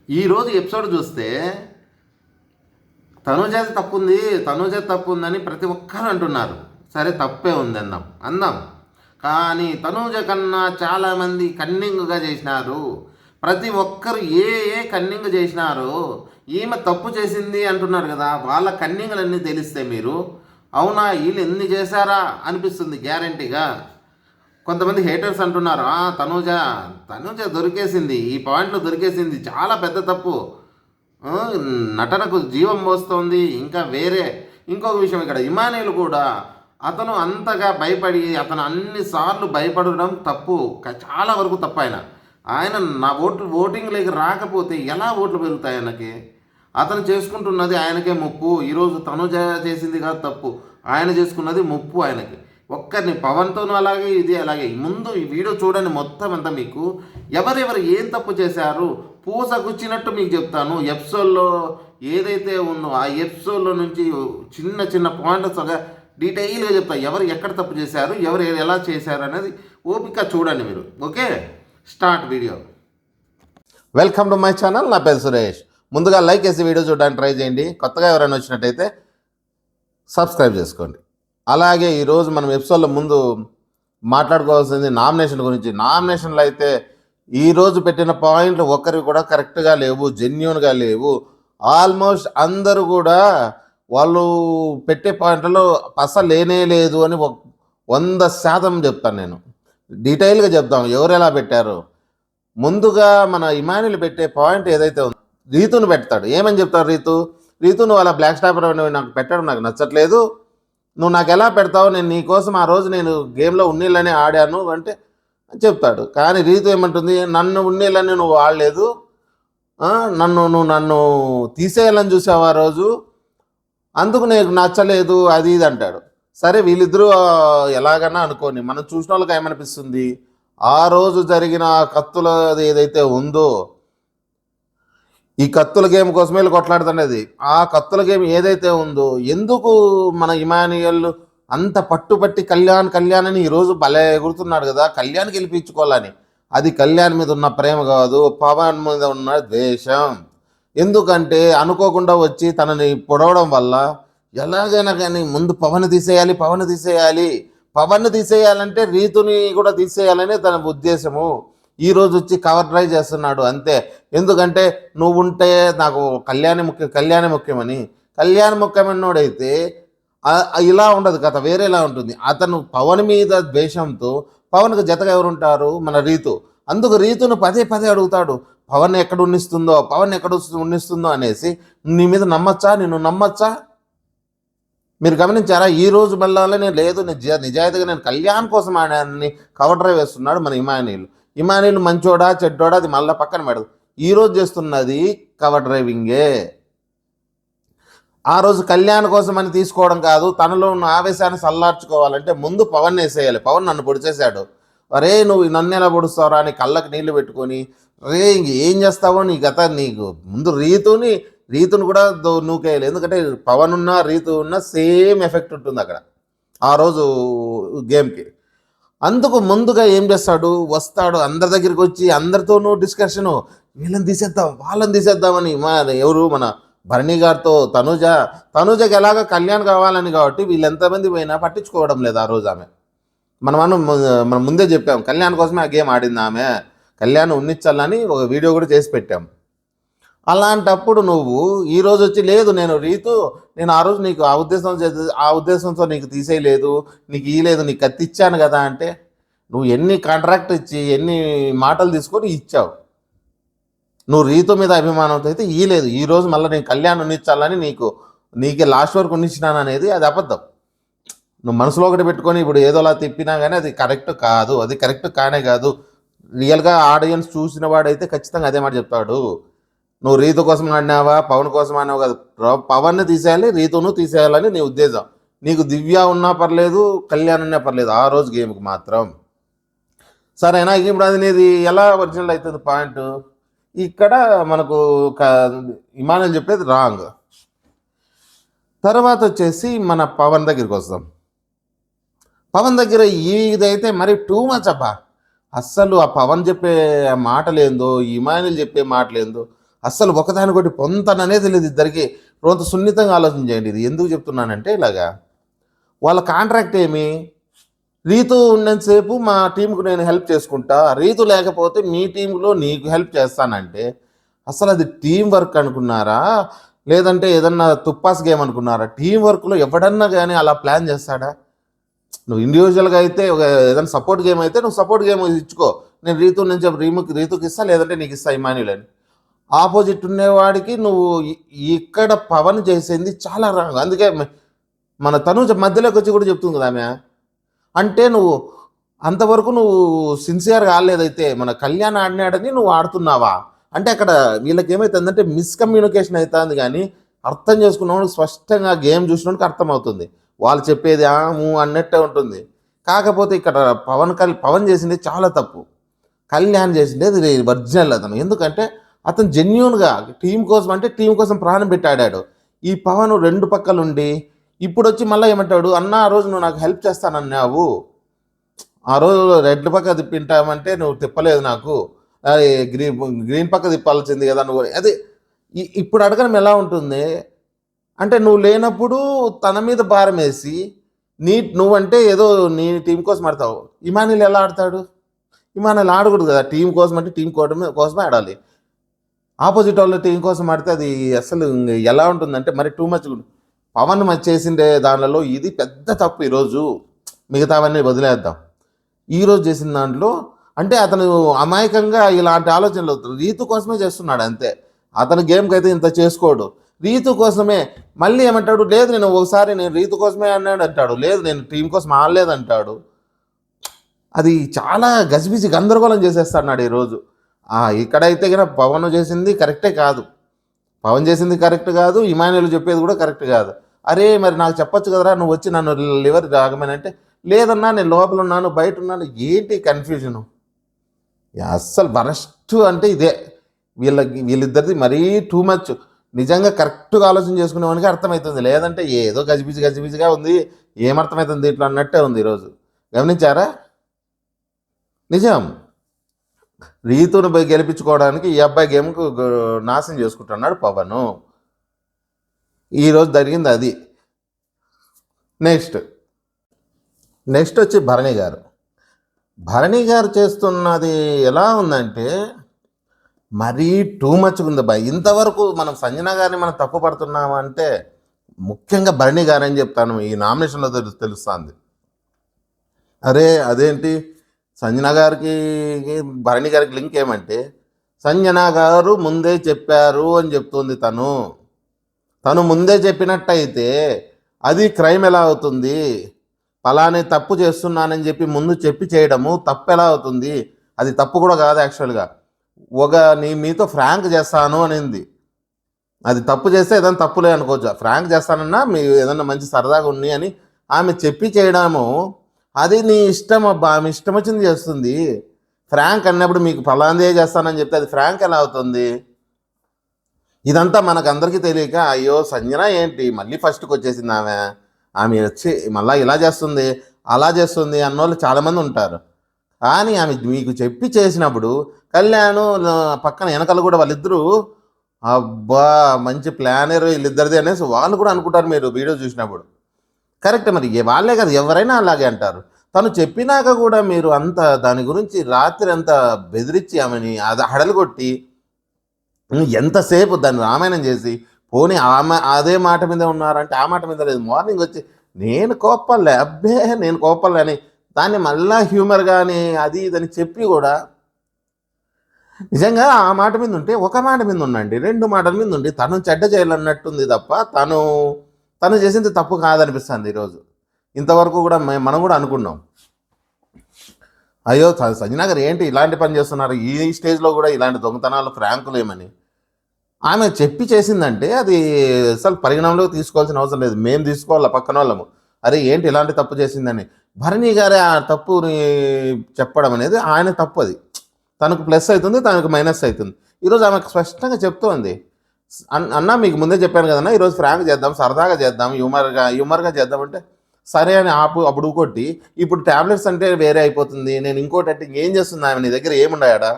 ఈరోజు ఎపిసోడ్ చూస్తే తనుజ తప్పు ఉందని ప్రతి ఒక్కరు అంటున్నారు. సరే, తప్పే ఉంది అందాం. కానీ తనుజ కన్నా చాలామంది కన్నింగ్గా చేసినారు. ప్రతి ఒక్కరు ఏ కన్నింగ్ చేసినారో ఈమె తప్పు చేసింది అంటున్నారు కదా, వాళ్ళ కన్నింగ్లన్నీ తెలిస్తే మీరు అవునా వీళ్ళు ఎన్ని చేశారా అనిపిస్తుంది గ్యారంటీగా. కొంతమంది హేటర్స్ అంటున్నారు, తనుజ దొరికేసింది, ఈ పాయింట్లో దొరికేసింది, చాలా పెద్ద తప్పు, నటనకు జీవం పోస్తోంది. ఇంకా ఇంకొక విషయం, ఇక్కడ ఇమానుయేల్ కూడా అతను అంతగా భయపడి అతను అన్నిసార్లు భయపడడం తప్పు, చాలా వరకు తప్పు. ఆయన నా ఓటింగ్లోకి రాకపోతే ఎలా ఓట్లు పెరుగుతాయి ఆయనకి? అతను చేసుకుంటున్నది ఆయనకే ముప్పు. ఈరోజు తనుజ చేసింది కాదు తప్పు, ఆయన చేసుకున్నది ముప్పు ఆయనకి. ఒక్కరిని పవన్తోనూ అలాగే, ఇది అలాగే. ముందు ఈ వీడియో చూడండి మొత్తం అంతా, మీకు ఎవరెవరు ఏం తప్పు చేశారు పూసగుచ్చినట్టు మీకు చెప్తాను. ఎపిసోడ్లో ఏదైతే ఉందో ఆ ఎపిసోడ్లో నుంచి చిన్న చిన్న పాయింట్స్ డీటెయిల్గా చెప్తా. ఎవరు ఎక్కడ తప్పు చేశారు, ఎవరు ఎలా చేశారు అనేది ఓపిక చూడండి మీరు. Okay, start video. Welcome to my channel, నా పేరు సురేష్. ముందుగా లైక్ చేసి వీడియో చూడడానికి ట్రై చేయండి. కొత్తగా ఎవరైనా వచ్చినట్టయితే సబ్స్క్రైబ్ చేసుకోండి. అలాగే ఈరోజు మనం ఎపిసోడ్లో ముందు మాట్లాడుకోవాల్సింది నామినేషన్ గురించి. నామినేషన్లో అయితే ఈరోజు పెట్టిన పాయింట్లు ఒక్కరికి కూడా కరెక్ట్గా లేవు, జెన్యూన్గా లేవు. ఆల్మోస్ట్ అందరూ కూడా వాళ్ళు పెట్టే పాయింట్లలో లేనే లేదు అని 100% చెప్తాను. నేను డీటెయిల్గా చెప్తాం ఎవరు ఎలా పెట్టారు. ముందుగా మన ఇమానుయేల్ పెట్టే పాయింట్ ఏదైతే ఉందో, రీతును పెడతాడు. ఏమని చెప్తాడు, రీతు నువ్వు అలా బ్లాక్ స్టాపర్ నాకు పెట్టడం నాకు నచ్చట్లేదు, నువ్వు నాకు ఎలా పెడతావు, నేను నీకోసం ఆ రోజు నేను గేమ్లో ఉన్నీళ్ళని ఆడాను అంటే చెప్తాడు. కానీ రీతు ఏమంటుంది, నన్ను ఉన్నీళ్ళని నువ్వు ఆడలేదు, నన్ను తీసేయాలని చూసావు ఆ రోజు, అందుకు నాకు నచ్చలేదు, అది ఇది అంటాడు. సరే, వీళ్ళిద్దరూ ఎలాగన్నా అనుకోని, మనం చూసిన వాళ్ళకి ఏమనిపిస్తుంది, ఆ రోజు జరిగిన కత్తుల ఏదైతే ఉందో, ఈ కత్తుల గేమ్ కోసమే వీళ్ళు కొట్లాడుతున్నది. ఆ కత్తుల గేమ్ ఏదైతే ఉందో, ఎందుకు మన ఇమానుయేల్ అంత పట్టుబట్టి కళ్యాణ్ అని ఈరోజు భలే ఎగురుతున్నాడు కదా, కళ్యాణ్ గెలిపించుకోవాలని. అది కళ్యాణ్ మీద ఉన్న ప్రేమ కాదు, పవన్ మీద ఉన్న ద్వేషం. ఎందుకంటే అనుకోకుండా వచ్చి తనని పొడవడం వల్ల ఎలాగైనా కానీ ముందు పవన్ తీసేయాలంటే రీతుని కూడా తీసేయాలని తన ఉద్దేశము. ఈరోజు వచ్చి కవర్ డ్రైవ్ చేస్తున్నాడు అంతే. ఎందుకంటే నువ్వు ఉంటే నాకు కళ్యాణి ముఖ్యమని. కళ్యాణ్ ముఖ్యమైనోడైతే ఇలా ఉండదు కథ, వేరేలా ఉంటుంది. అతను పవన్ మీద ద్వేషంతో, పవన్కి జతగా ఎవరుంటారు, మన రీతు. అందుకు రీతును పదే అడుగుతాడు, పవన్ ఎక్కడ ఉన్నిస్తుందో అనేసి. నీ మీద నిన్ను నమ్మచ్చా? మీరు గమనించారా? ఈరోజు మళ్ళీ లేదు, నిజాయితీగా నేను కళ్యాణ్ కోసం ఆడానని కవర్ డ్రైవ్ వేస్తున్నాడు మన ఇమానుయేల్ మంచోడా చెడ్డోడా అది మళ్ళీ పక్కన పెడదు. ఈరోజు చేస్తున్నది కవర్ డ్రైవింగే. ఆ రోజు కళ్యాణ్ కోసం అని తీసుకోవడం కాదు, తనలో ఉన్న ఆవేశాన్ని సల్లార్చుకోవాలంటే ముందు పవన్ వేసేయాలి. పవన్ నన్ను పొడిచేశాడు, అరే నువ్వు నన్ను ఎలా పొడుస్తావురా అని కళ్ళకి నీళ్లు పెట్టుకొని, ఇంక ఏం చేస్తావో నీ గత, నీకు ముందు రీతుని కూడా నూకేయాలి. ఎందుకంటే పవన్ ఉన్న రీతు ఉన్న సేమ్ ఎఫెక్ట్ ఉంటుంది అక్కడ ఆ రోజు గేమ్కి. అందుకు ముందుగా ఏం చేస్తాడు, వస్తాడు అందరి దగ్గరికి వచ్చి అందరితోనూ డిస్కషను, వాళ్ళని తీసేద్దామని. ఎవరు మన భరణి గారితో తనుజకి ఎలాగ కళ్యాణ్ కావాలని, కాబట్టి వీళ్ళు ఎంతమంది పోయినా పట్టించుకోవడం లేదు. ఆ రోజు ఆమె మనం ముందే చెప్పాం, కళ్యాణ్ కోసమే ఆ గేమ్ ఆడింది ఆమె, కళ్యాణ్ ఉన్నించాలని ఒక వీడియో కూడా చేసి పెట్టాం. అలాంటప్పుడు నువ్వు ఈరోజు వచ్చి లేదు నేను ఆ రోజు నీకు ఆ ఉద్దేశంతో నీకు తీసేయలేదు, నీకు ఇయ్యలేదు, నీకు కత్తి ఇచ్చాను కదా అంటే, నువ్వు ఎన్ని కాంట్రాక్ట్ ఇచ్చి ఎన్ని మాటలు తీసుకొని ఇచ్చావు. నువ్వు రీతు మీద అభిమానంతో అయితే ఇయ్యలేదు. ఈరోజు మళ్ళీ నేను కళ్యాణ్ ఉన్నించాలని నీకే లాస్ట్ వరకు ఉన్నించినాను అనేది అది అబద్ధం. నువ్వు మనసులో ఒకటి పెట్టుకొని ఇప్పుడు ఏదోలా తిప్పినా కానీ అది కరెక్ట్ కాదు, అది కరెక్ట్ కానే కాదు. రియల్గా ఆడియన్స్ చూసిన వాడైతే ఖచ్చితంగా అదే మాట చెప్తాడు. నువ్వు రీతు కోసం ఆడినావా, పవన్ కోసం ఆడినావు కాదు, పవన్ని తీసేయాలి, రీతును తీసేయాలని నీ ఉద్దేశం. నీకు దివ్య ఉన్నా పర్లేదు, కళ్యాణ్ ఉన్నా పర్లేదు ఆ రోజు గేమ్కి మాత్రం. సరేనా? ఇప్పుడు అది నీది ఎలా ఒరిజినల్ అవుతుంది పాయింట్? ఇక్కడ మనకు ఇమానుయేల్ చెప్పేది రాంగ్. తర్వాత వచ్చేసి మన పవన్ దగ్గరికి వస్తాం. పవన్ దగ్గర ఇదైతే మరి టూ మచ్ అబ్బా. అస్సలు ఆ పవన్ చెప్పే మాటలేందో, ఇమానుయేల్ చెప్పే మాటలేందో అస్సలు ఒకదానికొకటి పొంతననే తెలియదు ఇద్దరికి. కొంత సున్నితంగా ఆలోచించేయండి. ఇది ఎందుకు చెప్తున్నానంటే ఇలాగా, వాళ్ళ కాంట్రాక్ట్ ఏమి, రీతు ఉన్నంతసేపు మా టీంకు నేను హెల్ప్ చేసుకుంటా, రీతు లేకపోతే మీ టీంలో నీకు హెల్ప్ చేస్తానంటే అసలు అది టీం వర్క్ అనుకున్నారా, లేదంటే ఏదన్నా తుప్పాస్ గేమ్ అనుకున్నారా? టీం వర్క్లో ఎవడన్నా కానీ అలా ప్లాన్ చేస్తాడా? నువ్వు ఇండివిజువల్గా అయితే ఏదైనా సపోర్ట్ గేమ్ అయితే నువ్వు సపోర్ట్ గేమ్ ఇచ్చుకో, నేను రీతు నుంచి రీతుకి ఇస్తా, లేదంటే నీకు ఇస్తా ఇమాన్యుల్ అని. ఆపోజిట్ ఉండేవాడికి నువ్వు ఇక్కడ పవన్ చేసింది చాలా రాంగ్. అందుకే మన తనుజ మధ్యలోకి వచ్చి కూడా చెప్తుంది కదా ఆమె, అంటే నువ్వు అంతవరకు నువ్వు సిన్సియర్గా ఆడలేదైతే మన కళ్యాణ్ ఆడినాడని నువ్వు ఆడుతున్నావా అంటే, అక్కడ వీళ్ళకి ఏమవుతుందంటే మిస్కమ్యూనికేషన్ అవుతుంది. కానీ అర్థం చేసుకున్నవాడు స్పష్టంగా గేమ్ చూసినోడికి అర్థమవుతుంది, వాళ్ళు చెప్పేది అన్నట్టే ఉంటుంది. కాకపోతే ఇక్కడ పవన్ చేసింది చాలా తప్పు, కళ్యాణ్ చేసింది అది ఒరిజినల్ అతను. ఎందుకంటే అతను జెన్యున్గా టీం కోసం, అంటే టీం కోసం ప్రాణం పెట్టి ఆడాడు. ఈ పవన్ రెండు పక్కలుండి ఇప్పుడు వచ్చి మళ్ళీ ఏమంటాడు, అన్న ఆ రోజు నువ్వు నాకు హెల్ప్ చేస్తానన్నావు, ఆ రోజు రెడ్ పక్క తిప్పింటామంటే నువ్వు తిప్పలేదు, నాకు గ్రీన్ పక్క తిప్పాల్సింది కదా నువ్వు. అది ఇప్పుడు అడగడం ఎలా ఉంటుంది అంటే, నువ్వు లేనప్పుడు తన మీద భారం వేసి నువ్వంటే ఏదో నీ టీం కోసం ఆడతావు. ఇమాన్యుల్ ఎలా ఆడతాడు? ఇమాన్యుల్ ఆడకూడదు కదా, టీం కోసం అంటే టీం కోసమే ఆడాలి. ఆపోజిట్ వాళ్ళ టీం కోసం ఆడితే అది అసలు ఎలా ఉంటుందంటే మరి టూ మచ్. పవన్ చేసిండే దానిలో ఇది పెద్ద తప్పు. ఈరోజు మిగతావన్నీ వదిలేద్దాం. ఈరోజు చేసిన దాంట్లో అంటే అతను అమాయకంగా ఇలాంటి ఆలోచనలు రీతు కోసమే చేస్తున్నాడు అంతే. అతను గేమ్కి అయితే ఇంత చేసుకోడు, రీతు కోసమే. మళ్ళీ ఏమంటాడు, లేదు నేను ఒకసారి నేను రీతు కోసమే అన్నాడు అంటాడు, లేదు నేను టీం కోసం ఆడలేదు అంటాడు. అది చాలా గజిబిజి గందరగోళం చేసేస్తున్నాడు ఈరోజు. ఇక్కడైతే కనుక పవన్ చేసింది కరెక్టే కాదు, పవన్ చేసింది కరెక్ట్ కాదు, ఇమాన్యుల్ చెప్పేది కూడా కరెక్ట్ కాదు. అరే మరి నాకు చెప్పొచ్చు కదరా, నువ్వు వచ్చి నన్ను లివర్ రాగమనంటే, లేదన్నా నేను లోపల ఉన్నాను బయట ఉన్నాను. ఏంటి కన్ఫ్యూజను? అస్సలు వరస్ట్ అంటే ఇదే. వీళ్ళిద్దరిది మరీ టూ మచ్. నిజంగా కరెక్ట్గా ఆలోచన చేసుకునేవానికి అర్థమవుతుంది, లేదంటే ఏదో గజిబిజిగా ఉంది, ఏమర్థమవుతుంది ఇట్లా అన్నట్టే ఉంది ఈరోజు. గమనించారా? నిజం. రీతును గెలిపించుకోవడానికి ఈ అబ్బాయి గేమ్కు నాశనం చేసుకుంటున్నాడు పవను. ఈరోజు జరిగింది అది. నెక్స్ట్ వచ్చి భరణి గారు చేస్తున్నది ఎలా ఉందంటే మరీ టూ మచ్ ఉంది బాయ్. ఇంతవరకు మనం సంజన గారిని మనం తప్పు పడుతున్నామంటే ముఖ్యంగా భరణి గారు అని చెప్తాను. ఈ నామినేషన్లో తెలుస్తుంది. అరే అదేంటి సంజన గారికి భరణి గారికి లింక్ ఏమంటే, సంజన గారు ముందే చెప్పారు అని చెప్తుంది. తను ముందే చెప్పినట్టయితే అది క్రైమ్ ఎలా అవుతుంది? పలానే తప్పు చేస్తున్నానని చెప్పి ముందు చెప్పి చేయడము తప్పు ఎలా అవుతుంది? అది తప్పు కూడా కాదు యాక్చువల్గా. మీతో ఫ్రాంక్ చేస్తాను అనింది, అది తప్పు చేస్తే ఏదైనా తప్పులే అనుకోవచ్చు. ఫ్రాంక్ చేస్తానన్నా మీ ఏదన్నా మంచి సరదాగా ఉంది అని ఆమె చెప్పి చేయడము అది నీ ఇష్టం అబ్బా, ఆమె ఇష్టం వచ్చింది చేస్తుంది. ఫ్రాంక్ అన్నప్పుడు మీకు ఫలాందే చేస్తానని చెప్తే అది ఫ్రాంక్ ఎలా అవుతుంది? ఇదంతా మనకు అందరికీ తెలియక అయ్యో సంజన ఏంటి మళ్ళీ ఫస్ట్కి వచ్చేసింది ఆమె వచ్చి మళ్ళీ ఇలా చేస్తుంది అలా చేస్తుంది అన్నోళ్ళు చాలామంది ఉంటారు. కానీ ఆమె మీకు చెప్పి చేసినప్పుడు కళ్యాణ్ పక్కన వెనకాల కూడా వాళ్ళిద్దరూ అబ్బా మంచి ప్లానర్ వీళ్ళిద్దరిది అనేసి వాళ్ళు కూడా అనుకుంటారు మీరు వీడియో చూసినప్పుడు. కరెక్ట్, మరి వాళ్ళే కదా ఎవరైనా అలాగే అంటారు. తను చెప్పినాక కూడా మీరు అంత దాని గురించి రాత్రి అంతా బెదిరించి ఆమెని అది హడలుగొట్టి ఎంతసేపు దాన్ని రామాయణం చేసి పోనీ అదే మాట మీద ఉన్నారంటే ఆ మాట మీద లేదు. మార్నింగ్ వచ్చి నేను కోపల్లే అని దాన్ని మళ్ళా హ్యూమర్ కానీ అది ఇదని చెప్పి కూడా నిజంగా ఆ మాట మీద ఉంటే ఒక మాట మీద ఉండండి, రెండు మాటల మీద ఉండి తను చెడ్డ చేయాలన్నట్టుంది తప్ప తను చేసింది తప్పు కాదనిపిస్తుంది ఈరోజు. ఇంతవరకు కూడా మనం కూడా అనుకున్నాం అయ్యో సంజన గారు ఏంటి ఇలాంటి పని చేస్తున్నారు, ఈ స్టేజ్లో కూడా ఇలాంటి దొంగతనాలు ఫ్రాంకులు ఏమని ఆమె చెప్పి చేసిందంటే అది అసలు పరిగణంలోకి తీసుకోవాల్సిన అవసరం లేదు, మేము తీసుకోవాలి పక్కన వాళ్ళము. అరే ఏంటి ఇలాంటి తప్పు చేసిందని భరణి గారే ఆ తప్పుని చెప్పడం అనేది ఆయన తప్పు. అది తనకు ప్లస్ అవుతుంది, తనకు మైనస్ అవుతుంది. ఈరోజు ఆమెకు స్పష్టంగా చెప్తోంది, అన్న మీకు ముందే చెప్పాను కదన్నా ఈరోజు ఫ్రాంక్ చేద్దాం, సరదాగా చేద్దాం, హ్యూమర్గా చేద్దామంటే సరే అని అప్పుడు కొట్టి ఇప్పుడు ట్యాబ్లెట్స్ అంటే వేరే అయిపోతుంది. నేను ఇంకోటి అంటే ఏం చేస్తుంది ఆమె, నీ దగ్గర ఏమున్నాయాడా,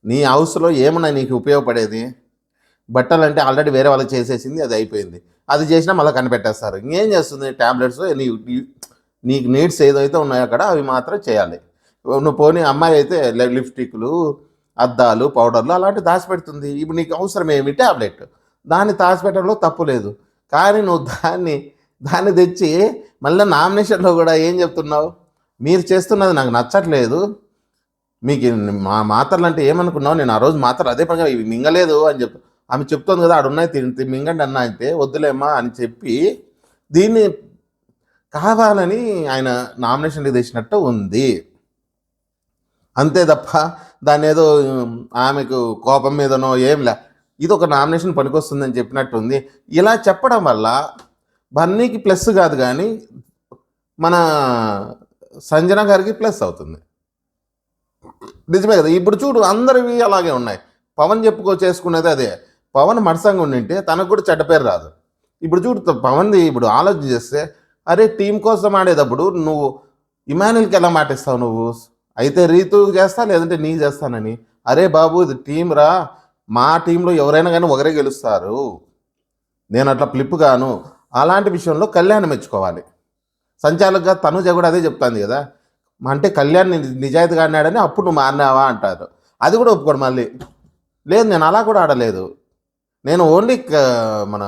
నీ హౌస్లో ఏమున్నాయి నీకు ఉపయోగపడేది? బట్టలు అంటే ఆల్రెడీ వేరే వాళ్ళకి చేసేసింది, అది అయిపోయింది. అది చేసినా మళ్ళీ కనిపెట్టేస్తారు. ఇంకేం చేస్తుంది, ట్యాబ్లెట్స్ నీకు నీడ్స్ ఏదైతే ఉన్నాయో అక్కడ అవి మాత్రం చేయాలి. నువ్వు పోనీ అమ్మాయి అయితే లిప్స్టిక్లు, అద్దాలు, పౌడర్లు అలాంటివి దాచిపెడుతుంది. ఇప్పుడు నీకు అవసరం ఏమి ట్యాబ్లెట్, దాన్ని దాచిపెట్టడంలో తప్పు లేదు. కానీ నువ్వు దాన్ని తెచ్చి మళ్ళీ నామినేషన్లో కూడా ఏం చెప్తున్నావు, మీరు చేస్తున్నది నాకు నచ్చట్లేదు, మీకు మా మాత్రలు అంటే ఏమనుకున్నావు, నేను ఆ రోజు మాత్రం అదే పనిగా ఇవి మింగలేదు అని చెప్పి ఆమె చెప్తుంది కదా, ఆడున్నాయి మింగండి అన్న అయితే వద్దులేమ్మా అని చెప్పి దీన్ని కావాలని ఆయన నామినేషన్కి తెచ్చినట్టు ఉంది. అంతే తప్ప దాన్ని ఏదో ఆమెకు కోపం మీదనో ఏంలే, ఇది ఒక నామినేషన్ పనికొస్తుందని చెప్పినట్టుంది. ఇలా చెప్పడం వల్ల బన్నీకి ప్లస్ కాదు కానీ మన సంజన గారికి ప్లస్ అవుతుంది. నిజమే కదా. ఇప్పుడు చూడు అందరివి అలాగే ఉన్నాయి. పవన్ చేసుకునేది అదే. పవన్ మడసంగా ఉండింటే తనకు కూడా చెడ్డ పేరు రాదు. ఇప్పుడు చూడు పవన్ది ఇప్పుడు ఆలోచన చేస్తే, అరే టీం కోసం ఆడేటప్పుడు నువ్వు ఇమానుయల్కి ఎలా మాటిస్తావు నువ్వు, అయితే రీతు చేస్తా లేదంటే నీ చేస్తానని. అరే బాబు ఇది టీం రా, మా టీంలో ఎవరైనా కానీ ఒకరే గెలుస్తారు, నేను అట్లా ఫ్లిప్ గాను. అలాంటి విషయంలో కళ్యాణ్ మెచ్చుకోవాలి. సంచాలకుగా తనుజ కూడా అదే చెప్తాంది కదా, అంటే కళ్యాణ్ నిజాయితీగా ఆడినాడని అప్పుడు నువ్వు మారినావా అంటారు. అది కూడా ఒప్పుకోడు మళ్ళీ. లేదు నేను అలా కూడా ఆడలేదు, నేను ఓన్లీ మన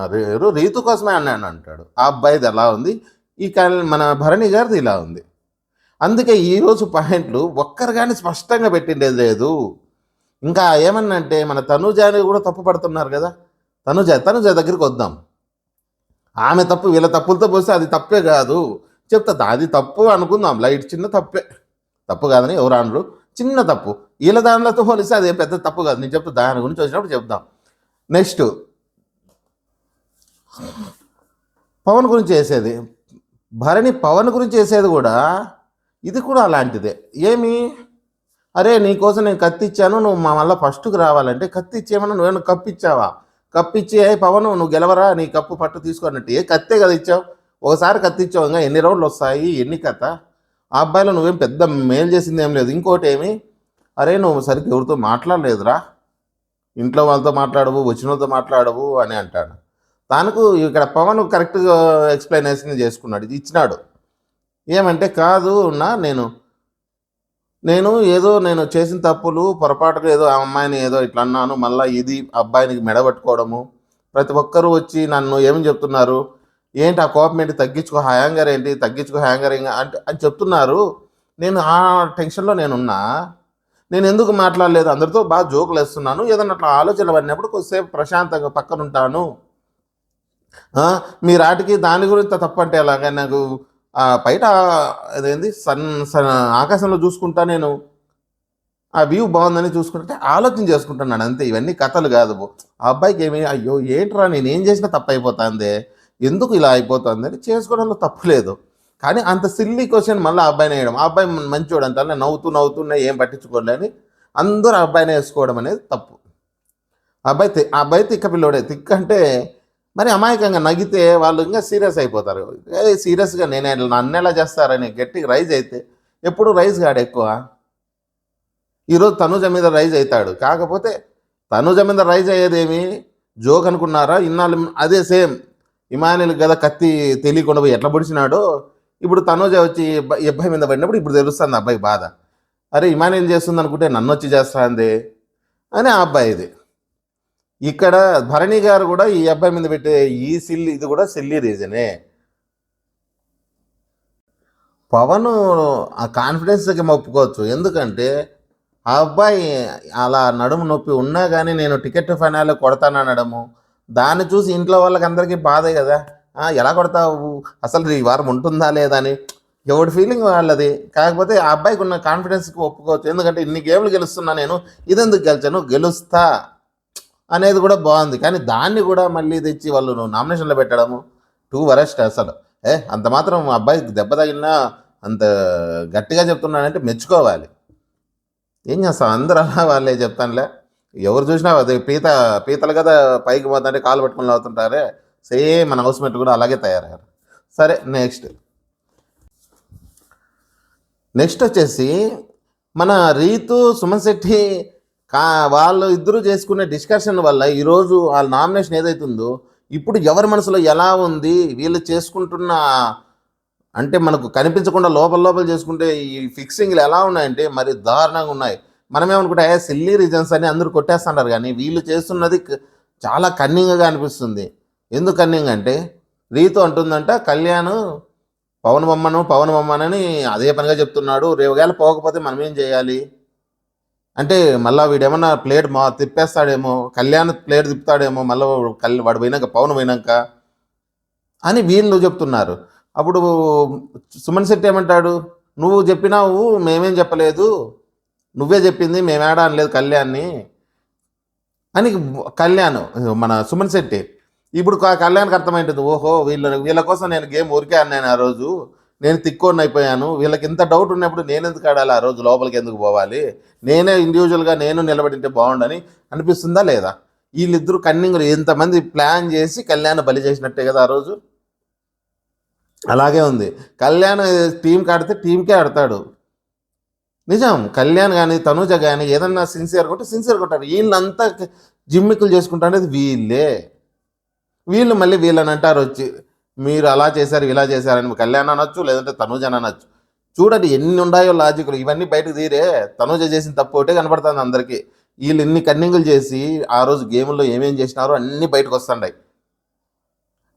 రీతు కోసమే అన్నాను అంటాడు. ఆ అబ్బాయిది ఎలా ఉంది, ఈ మన భరణి గారిది ఇలా ఉంది. అందుకే ఈరోజు పాయింట్లు ఒక్కరు కానీ స్పష్టంగా పెట్టిండేది లేదు. ఇంకా ఏమన్నంటే మన తనుజాని కూడా తప్పు పడుతున్నారు కదా. తనుజ దగ్గరికి వద్దాం. ఆమె తప్పు వీళ్ళ తప్పులతో పోస్తే అది తప్పే కాదు చెప్తా, అది తప్పు అనుకుందాం, లైట్ చిన్న తప్పే, తప్పు కాదని ఎవరు అనరు, చిన్న తప్పు. వీళ్ళ దానిలతో పోలిస్తే అదే పెద్ద తప్పు కాదు. నేను చెప్తా, దాని గురించి వచ్చినప్పుడు చెప్దాం. నెక్స్ట్ పవన్ గురించి వేసేది, భరణి పవన్ గురించి వేసేది కూడా ఇది కూడా అలాంటిదే. ఏమి, అరే నీకోసం నేను కత్తి ఇచ్చాను, నువ్వు మా మళ్ళీ ఫస్ట్కి రావాలంటే కత్తి ఇచ్చేయమన్నా నువ్వేమన్నా కప్పు ఇచ్చావా, కప్పు ఇచ్చి పవన్ నువ్వు గెలవరా నీ కప్పు పట్టు తీసుకున్నట్టు ఏ కత్తే కదా ఇచ్చావు, ఒకసారి కత్తి ఇచ్చావు, ఇంకా ఎన్ని రౌండ్లు వస్తాయి, ఎన్ని కథ. ఆ అబ్బాయిలో నువ్వేం పెద్ద మేలు చేసింది ఏం లేదు. ఇంకోటి ఏమి, అరే నువ్వు సరిగ్గా ఎవరితో మాట్లాడలేదురా, ఇంట్లో వాళ్ళతో మాట్లాడవు, వచ్చిన వాళ్ళతో మాట్లాడవు అని అంటాడు. తనకు ఇక్కడ పవన్ కరెక్ట్గా ఎక్స్ప్లెనేషన్ చేసుకున్నాడు, ఇది ఇచ్చినాడు. ఏమంటే కాదు నేను చేసిన తప్పులు పొరపాటుగా ఏదో ఆ అమ్మాయిని ఏదో ఇట్లా అన్నాను, మళ్ళీ ఇది అబ్బాయిని మెడబట్టుకోవడము, ప్రతి ఒక్కరూ వచ్చి నన్ను ఏమని చెప్తున్నారు, ఏంటి ఆ కోపం ఏంటి, తగ్గించుకో హ్యాంగర్ ఏంటి, తగ్గించుకో హ్యాంగర్ ఇంకా అంటే అని చెప్తున్నారు. నేను ఆ టెన్షన్లో నేనున్నా, నేను ఎందుకు మాట్లాడలేదు, అందరితో బాగా జోకులు వేస్తున్నాను, ఏదన్నా అట్లా ఆలోచనలు పడినప్పుడు కొద్దిసేపు ప్రశాంతంగా పక్కన ఉంటాను. మీరు ఆటికి దాని గురించి తప్పంటే ఎలాగా, నాకు బయట అదేంది ఆకాశంలో చూసుకుంటా, నేను ఆ వ్యూ బాగుందని చూసుకుంటే ఆలోచన చేసుకుంటున్నాను అంతే. ఇవన్నీ కథలు కాదు. ఆ అబ్బాయికి ఏమి అయ్యో ఏంట్రా నేనేం చేసినా తప్పు అయిపోతుంది, ఎందుకు ఇలా అయిపోతుంది అని చేసుకోవడంలో తప్పు లేదు. కానీ అంత సిల్లీ క్వశ్చన్ మళ్ళీ ఆ అబ్బాయిని వేయడం, ఆ అబ్బాయి మంచివాడు అంతా నవ్వుతున్నా ఏం పట్టించుకోలేని అందరూ ఆ అబ్బాయిని వేసుకోవడం అనేది తప్పు. ఆ అబ్బాయి తిక్క పిల్లోడే. తిక్క అంటే మరి అమాయకంగా నగితే వాళ్ళు ఇంకా సీరియస్ అయిపోతారు. సీరియస్గా నన్ను ఎలా చేస్తారని గట్టిగా రైజ్ అయితే, ఎప్పుడు రైజ్ కాడు ఎక్కువ. ఈరోజు తనుజ మీద రైజ్ అవుతాడు. కాకపోతే తనుజ మీద రైజ్ అయ్యేదేమి జోక్ అనుకున్నారా, ఇన్నాళ్ళు అదే సేమ్ ఇమానుయల్ కదా కత్తి తెలియకుండా పోయి ఎట్లా పొడిచినాడో, ఇప్పుడు తనుజ వచ్చి అబ్బాయి మీద పడినప్పుడు ఇప్పుడు తెలుస్తుంది అబ్బాయి బాధ. అరే ఇమానుయల్ చేస్తుంది అనుకుంటే నన్ను వచ్చి చేస్తుంది అని ఆ అబ్బాయిది. ఇక్కడ భరణి గారు కూడా ఈ అబ్బాయి మీద పెట్టే ఇది కూడా సిల్లీ రీజనే. పవన్ ఆ కాన్ఫిడెన్స్కి ఒప్పుకోవచ్చు, ఎందుకంటే ఆ అబ్బాయి అలా నడుము నొప్పి ఉన్నా కానీ నేను టికెట్ ఫైనల్లో కొడతానడము, దాన్ని చూసి ఇంట్లో వాళ్ళకి అందరికీ బాధే కదా, ఎలా కొడతావు అసలు ఈ వారం ఉంటుందా లేదా అని ఎవడి ఫీలింగ్ వాళ్ళది. కాకపోతే ఆ అబ్బాయికి ఉన్న కాన్ఫిడెన్స్కి ఒప్పుకోవచ్చు, ఎందుకంటే ఇన్ని గేమ్లు గెలుస్తున్నా నేను, ఇదెందుకు గెలిచాను, గెలుస్తా అనేది కూడా బాగుంది. కానీ దాన్ని కూడా మళ్ళీ తెచ్చి వాళ్ళు నామినేషన్లో పెట్టడము టూ వరస్ట్ అసలు. అంత మాత్రం అబ్బాయికి దెబ్బ తగిలినా అంత గట్టిగా చెప్తున్నాడంటే మెచ్చుకోవాలి. ఏం చేస్తాం, అందరూ అలా వాళ్ళే చెప్తానులే, ఎవరు చూసినా అదే పీతలు కదా పైకి పోతుంటే కాలు పట్టుకుని అవుతుంటారే, సేమ్ మన హౌస్మేట్ కూడా అలాగే తయారయ్యారు. సరే నెక్స్ట్ వచ్చేసి మన రీతు సుమన్ శెట్టి కా వాళ్ళు ఇద్దరు చేసుకునే డిస్కషన్ వల్ల ఈరోజు వాళ్ళ నామినేషన్ ఏదైతుందో ఇప్పుడు ఎవరి మనసులో ఎలా ఉంది, వీళ్ళు చేసుకుంటున్న అంటే మనకు కనిపించకుండా లోపల లోపల చేసుకుంటే ఈ ఫిక్సింగ్లు ఎలా ఉన్నాయంటే మరి దారుణంగా ఉన్నాయి. మనమేమనుకుంటే సిల్లీ రీజన్స్ అని అందరూ కొట్టేస్తున్నారు, కానీ వీళ్ళు చేస్తున్నది చాలా కన్నింగ్గా అనిపిస్తుంది. ఎందుకు కన్నింగ్ అంటే రీతు అంటుందంట కళ్యాణ్ పవన్ బొమ్మనని అదే పనిగా చెప్తున్నాడు, రేవుగాల పోకపోతే మనం ఏం చేయాలి అంటే మళ్ళీ వీడేమన్నా ప్లేట్ తిప్పేస్తాడేమో, కళ్యాణ్ ప్లేట్ తిప్పుతాడేమో మళ్ళీ వాడు పోయినాక పవన్ పోయినాక అని వీళ్ళు చెప్తున్నారు. అప్పుడు సుమన్ శెట్టి ఏమంటాడు, నువ్వు చెప్పినావు మేమేం చెప్పలేదు, నువ్వే చెప్పింది మేమేడా అనలేదు కళ్యాణ్ని అని కళ్యాణ్ మన సుమన్ శెట్టి. ఇప్పుడు కళ్యాణ్కి అర్థమైంటుంది, ఓహో వీళ్ళ కోసం నేను గేమ్ ఊరికే అన్నాను ఆ రోజు, నేను తిక్కోని అయిపోయాను, వీళ్ళకి ఇంత డౌట్ ఉన్నప్పుడు నేను ఎందుకు ఆడాలి, ఆ రోజు లోపలికి ఎందుకు పోవాలి, నేనే ఇండివిజువల్గా నేను నిలబడింటే బాగుండని అనిపిస్తుందా లేదా? వీళ్ళిద్దరూ కన్నింగులు ఎంతమంది ప్లాన్ చేసి కళ్యాణ్ బలి చేసినట్టే కదా ఆ రోజు. అలాగే ఉంది, కళ్యాణ్ టీంకి ఆడితే టీంకే ఆడతాడు. నిజం, కళ్యాణ్ కానీ తనూజ కానీ ఏదన్నా సిన్సియర్గా ఉంటే సిన్సియర్గా ఉంటారు. వీళ్ళంతా జిమ్మిక్కులు చేసుకుంటా అనేది వీళ్ళు మళ్ళీ వీళ్ళని అంటారు వచ్చి, మీరు అలా చేశారు ఇలా చేశారని కళ్యాణ్ అనొచ్చు, లేదంటే తనూజ అనొచ్చు. చూడండి ఎన్ని ఉన్నాయో లాజిక్లు, ఇవన్నీ బయటకు తీరే తనూజ చేసిన తప్పు ఒకటే కనపడుతుంది అందరికీ. వీళ్ళు ఎన్ని కన్నింగులు చేసి ఆ రోజు గేముల్లో ఏమేం చేసినారో అన్నీ బయటకు వస్తుంటాయి.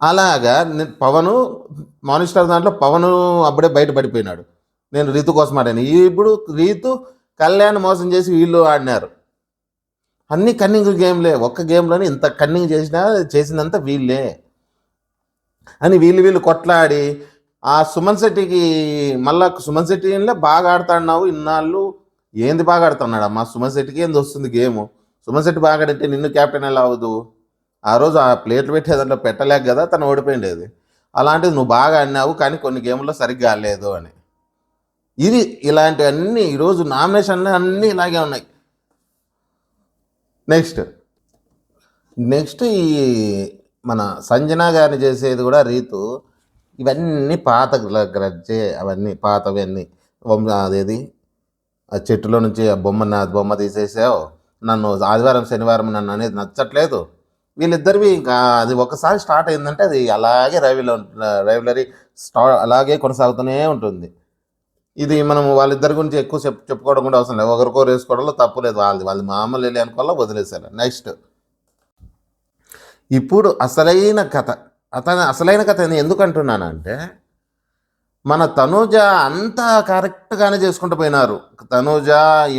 అలాగా పవను మానిస్టర్ దాంట్లో పవను అప్పుడే బయటపడిపోయినాడు, నేను రీతు కోసం ఆడాను. ఇప్పుడు రీతు కళ్యాణ్ మోసం చేసి వీళ్ళు ఆడినారు. అన్ని కన్నింగ్ గేమ్లే, ఒక్క గేమ్లోనే ఇంత కన్నింగ్ చేసిందంతా వీళ్ళే అని వీళ్ళు కొట్లాడి ఆ సుమన్ శెట్టికి మళ్ళా సుమన్ శెట్టిలో బాగా ఆడుతున్నావు ఇన్నాళ్ళు, ఏంది బాగా ఆడుతున్నాడు అమ్మా, సుమన్ శెట్టికి ఏంది వస్తుంది గేము, సుమన్ శెట్టి బాగా ఆడితే నిన్ను క్యాప్టెన్ ఎలా అవ్వదు, ఆ రోజు ఆ ప్లేట్లు పెట్టే దాంట్లో పెట్టలేక కదా తను ఓడిపోయిండేది. అలాంటిది నువ్వు బాగా ఆడినావు కానీ కొన్ని గేమ్లో సరిగ్గా ఆడలేదు అని. ఇది ఇలాంటివన్నీ ఈరోజు నామినేషన్లు అన్నీ ఇలాగే ఉన్నాయి. నెక్స్ట్ ఈ మన సంజన గారిని చేసేది కూడా రీతు, ఇవన్నీ పాత గ్రజ్జే, అవన్నీ పాతవి అన్నీ. అదేది ఆ చెట్టులో నుంచి ఆ బొమ్మ తీసేసావు, నన్ను ఆదివారం శనివారం నన్ను అనేది నచ్చట్లేదు, వీళ్ళిద్దరివి ఇంకా అది ఒకసారి స్టార్ట్ అయిందంటే అది అలాగే రైవలరీ అలాగే కొనసాగుతూనే ఉంటుంది. ఇది మనం వాళ్ళిద్దరి గురించి ఎక్కువ చెప్పుకోవడం కూడా అవసరం లేదు, ఒకరికొకరు వేసుకోవడంలో తప్పు లేదు, వాళ్ళది మామూలు వెళ్ళి అనుకోవాలో వదిలేశారు. నెక్స్ట్ ఇప్పుడు అసలైన కథ నేను ఎందుకు అంటున్నానంటే, మన తనూజ అంతా కరెక్ట్గానే చేసుకుంటూ పోయినారు. తనూజ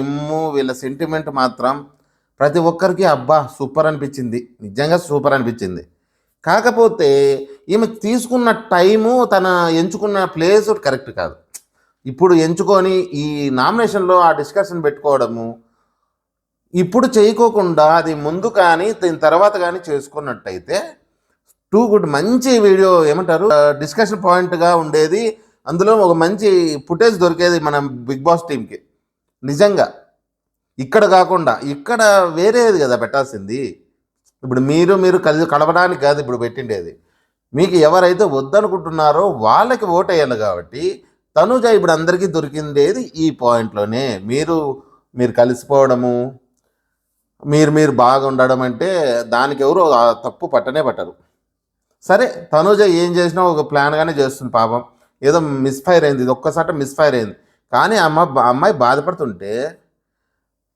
ఇమ్ము వీళ్ళ సెంటిమెంట్ మాత్రం ప్రతి ఒక్కరికి అబ్బా సూపర్ అనిపించింది, నిజంగా సూపర్ అనిపించింది. కాకపోతే ఈమె తీసుకున్న టైము, తన ఎంచుకున్న ప్లేస్ కరెక్ట్ కాదు. ఇప్పుడు ఎంచుకొని ఈ నామినేషన్లో ఆ డిస్కషన్ పెట్టుకోవడము ఇప్పుడు చేయకోకుండా అది ముందు కానీ దీని తర్వాత కానీ చేసుకున్నట్టయితే టూ గుడ్, మంచి వీడియో ఏమంటారు డిస్కషన్ పాయింట్గా ఉండేది, అందులో ఒక మంచి ఫుటేజ్ దొరికేది మన బిగ్ బాస్ టీంకి. నిజంగా ఇక్కడ కాకుండా ఇక్కడ వేరేది కదా పెట్టాల్సింది. ఇప్పుడు మీరు కలపడానికి కాదు ఇప్పుడు పెట్టిండేది, మీకు ఎవరైతే వద్దనుకుంటున్నారో వాళ్ళకి ఓట్ వేయాలి. కాబట్టి తనూజ ఇప్పుడు అందరికీ దొరికిండేది ఈ పాయింట్లోనే. మీరు కలిసిపోవడము, మీరు బాగా ఉండడం అంటే దానికి ఎవరు తప్పు పట్టరు. సరే తనూజ ఏం చేసినా ఒక ప్లాన్గానే చేస్తుంది పాపం, ఏదో మిస్ఫైర్ అయింది, ఇది ఒక్కసారి మిస్ఫైర్ అయింది, కానీ అమ్మాయి బాధపడుతుంటే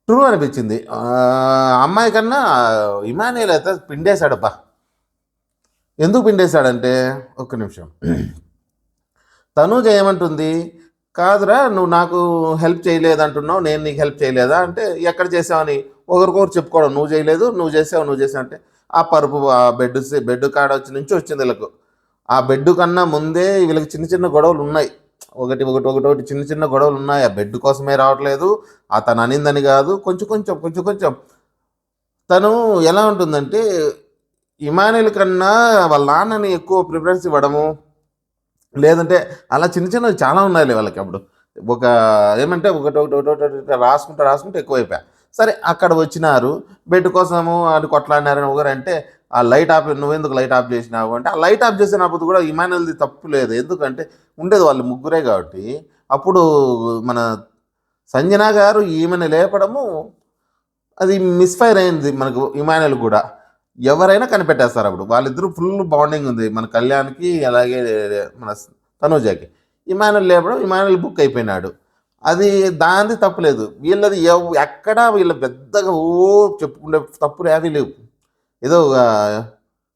ట్రూ అనిపించింది. అమ్మాయి కన్నా ఇమాన్యుయల్ అయితే పిండేశాడబ్బా. ఎందుకు పిండేశాడంటే, ఒక్క నిమిషం, తనూజ ఏమంటుంది, కాదురా నువ్వు నాకు హెల్ప్ చేయలేదంటున్నావు, నేను నీకు హెల్ప్ చేయలేదా అంటే, ఎక్కడ చేసావని ఒకరికొకరు చెప్పుకోవడం, నువ్వు చేయలేదు నువ్వు చేసావు అంటే ఆ పరుపు ఆ బెడ్ కాడ నుంచి వచ్చింది వీళ్ళకు. ఆ బెడ్ కన్నా ముందే వీళ్ళకి చిన్న చిన్న గొడవలు ఉన్నాయి, ఒకటి చిన్న గొడవలు ఉన్నాయి. ఆ బెడ్ కోసమే రావట్లేదు, తను అనిందని కాదు, కొంచెం తను ఎలా ఉంటుందంటే ఇమాన్యుయల్ కన్నా వాళ్ళ నాన్నని ఎక్కువ ప్రిఫరెన్స్ ఇవ్వడము, లేదంటే అలా చిన్నవి చాలా ఉన్నాయి వాళ్ళకి. అప్పుడు ఒక ఏమంటే ఒకటి రాసుకుంటే ఎక్కువైపోయా. సరే అక్కడ వచ్చినారు బెడ్ కోసము అది కొట్లాడినారని ఒకరంటే, ఆ లైట్ ఆఫ్ నువ్వెందుకు లైట్ ఆఫ్ చేసినావు అంటే, ఆ లైట్ ఆఫ్ చేసినప్పుడు కూడా ఇమాన్యుయల్ది తప్పు లేదు, ఎందుకంటే ఉండేది వాళ్ళు ముగ్గురే కాబట్టి. అప్పుడు మన సంజన గారు ఈమెను లేపడము అది మిస్ఫైర్ అయింది మనకు ఇమానుయల్ కూడా. ఎవరైనా కనిపెట్టేస్తారు అప్పుడు. వాళ్ళిద్దరూ ఫుల్ బాండింగ్ ఉంది. మన కళ్యాణ్‌కి అలాగే మన తనూజకి. ఇమానుయల్ లేపడం, ఇమానుయల్ బుక్ అయిపోయినాడు. అది దానిది తప్పులేదు. వీళ్ళది ఎక్కడా వీళ్ళు పెద్దగా చెప్పుకునే తప్పులు ఏవీ లేవు. ఏదో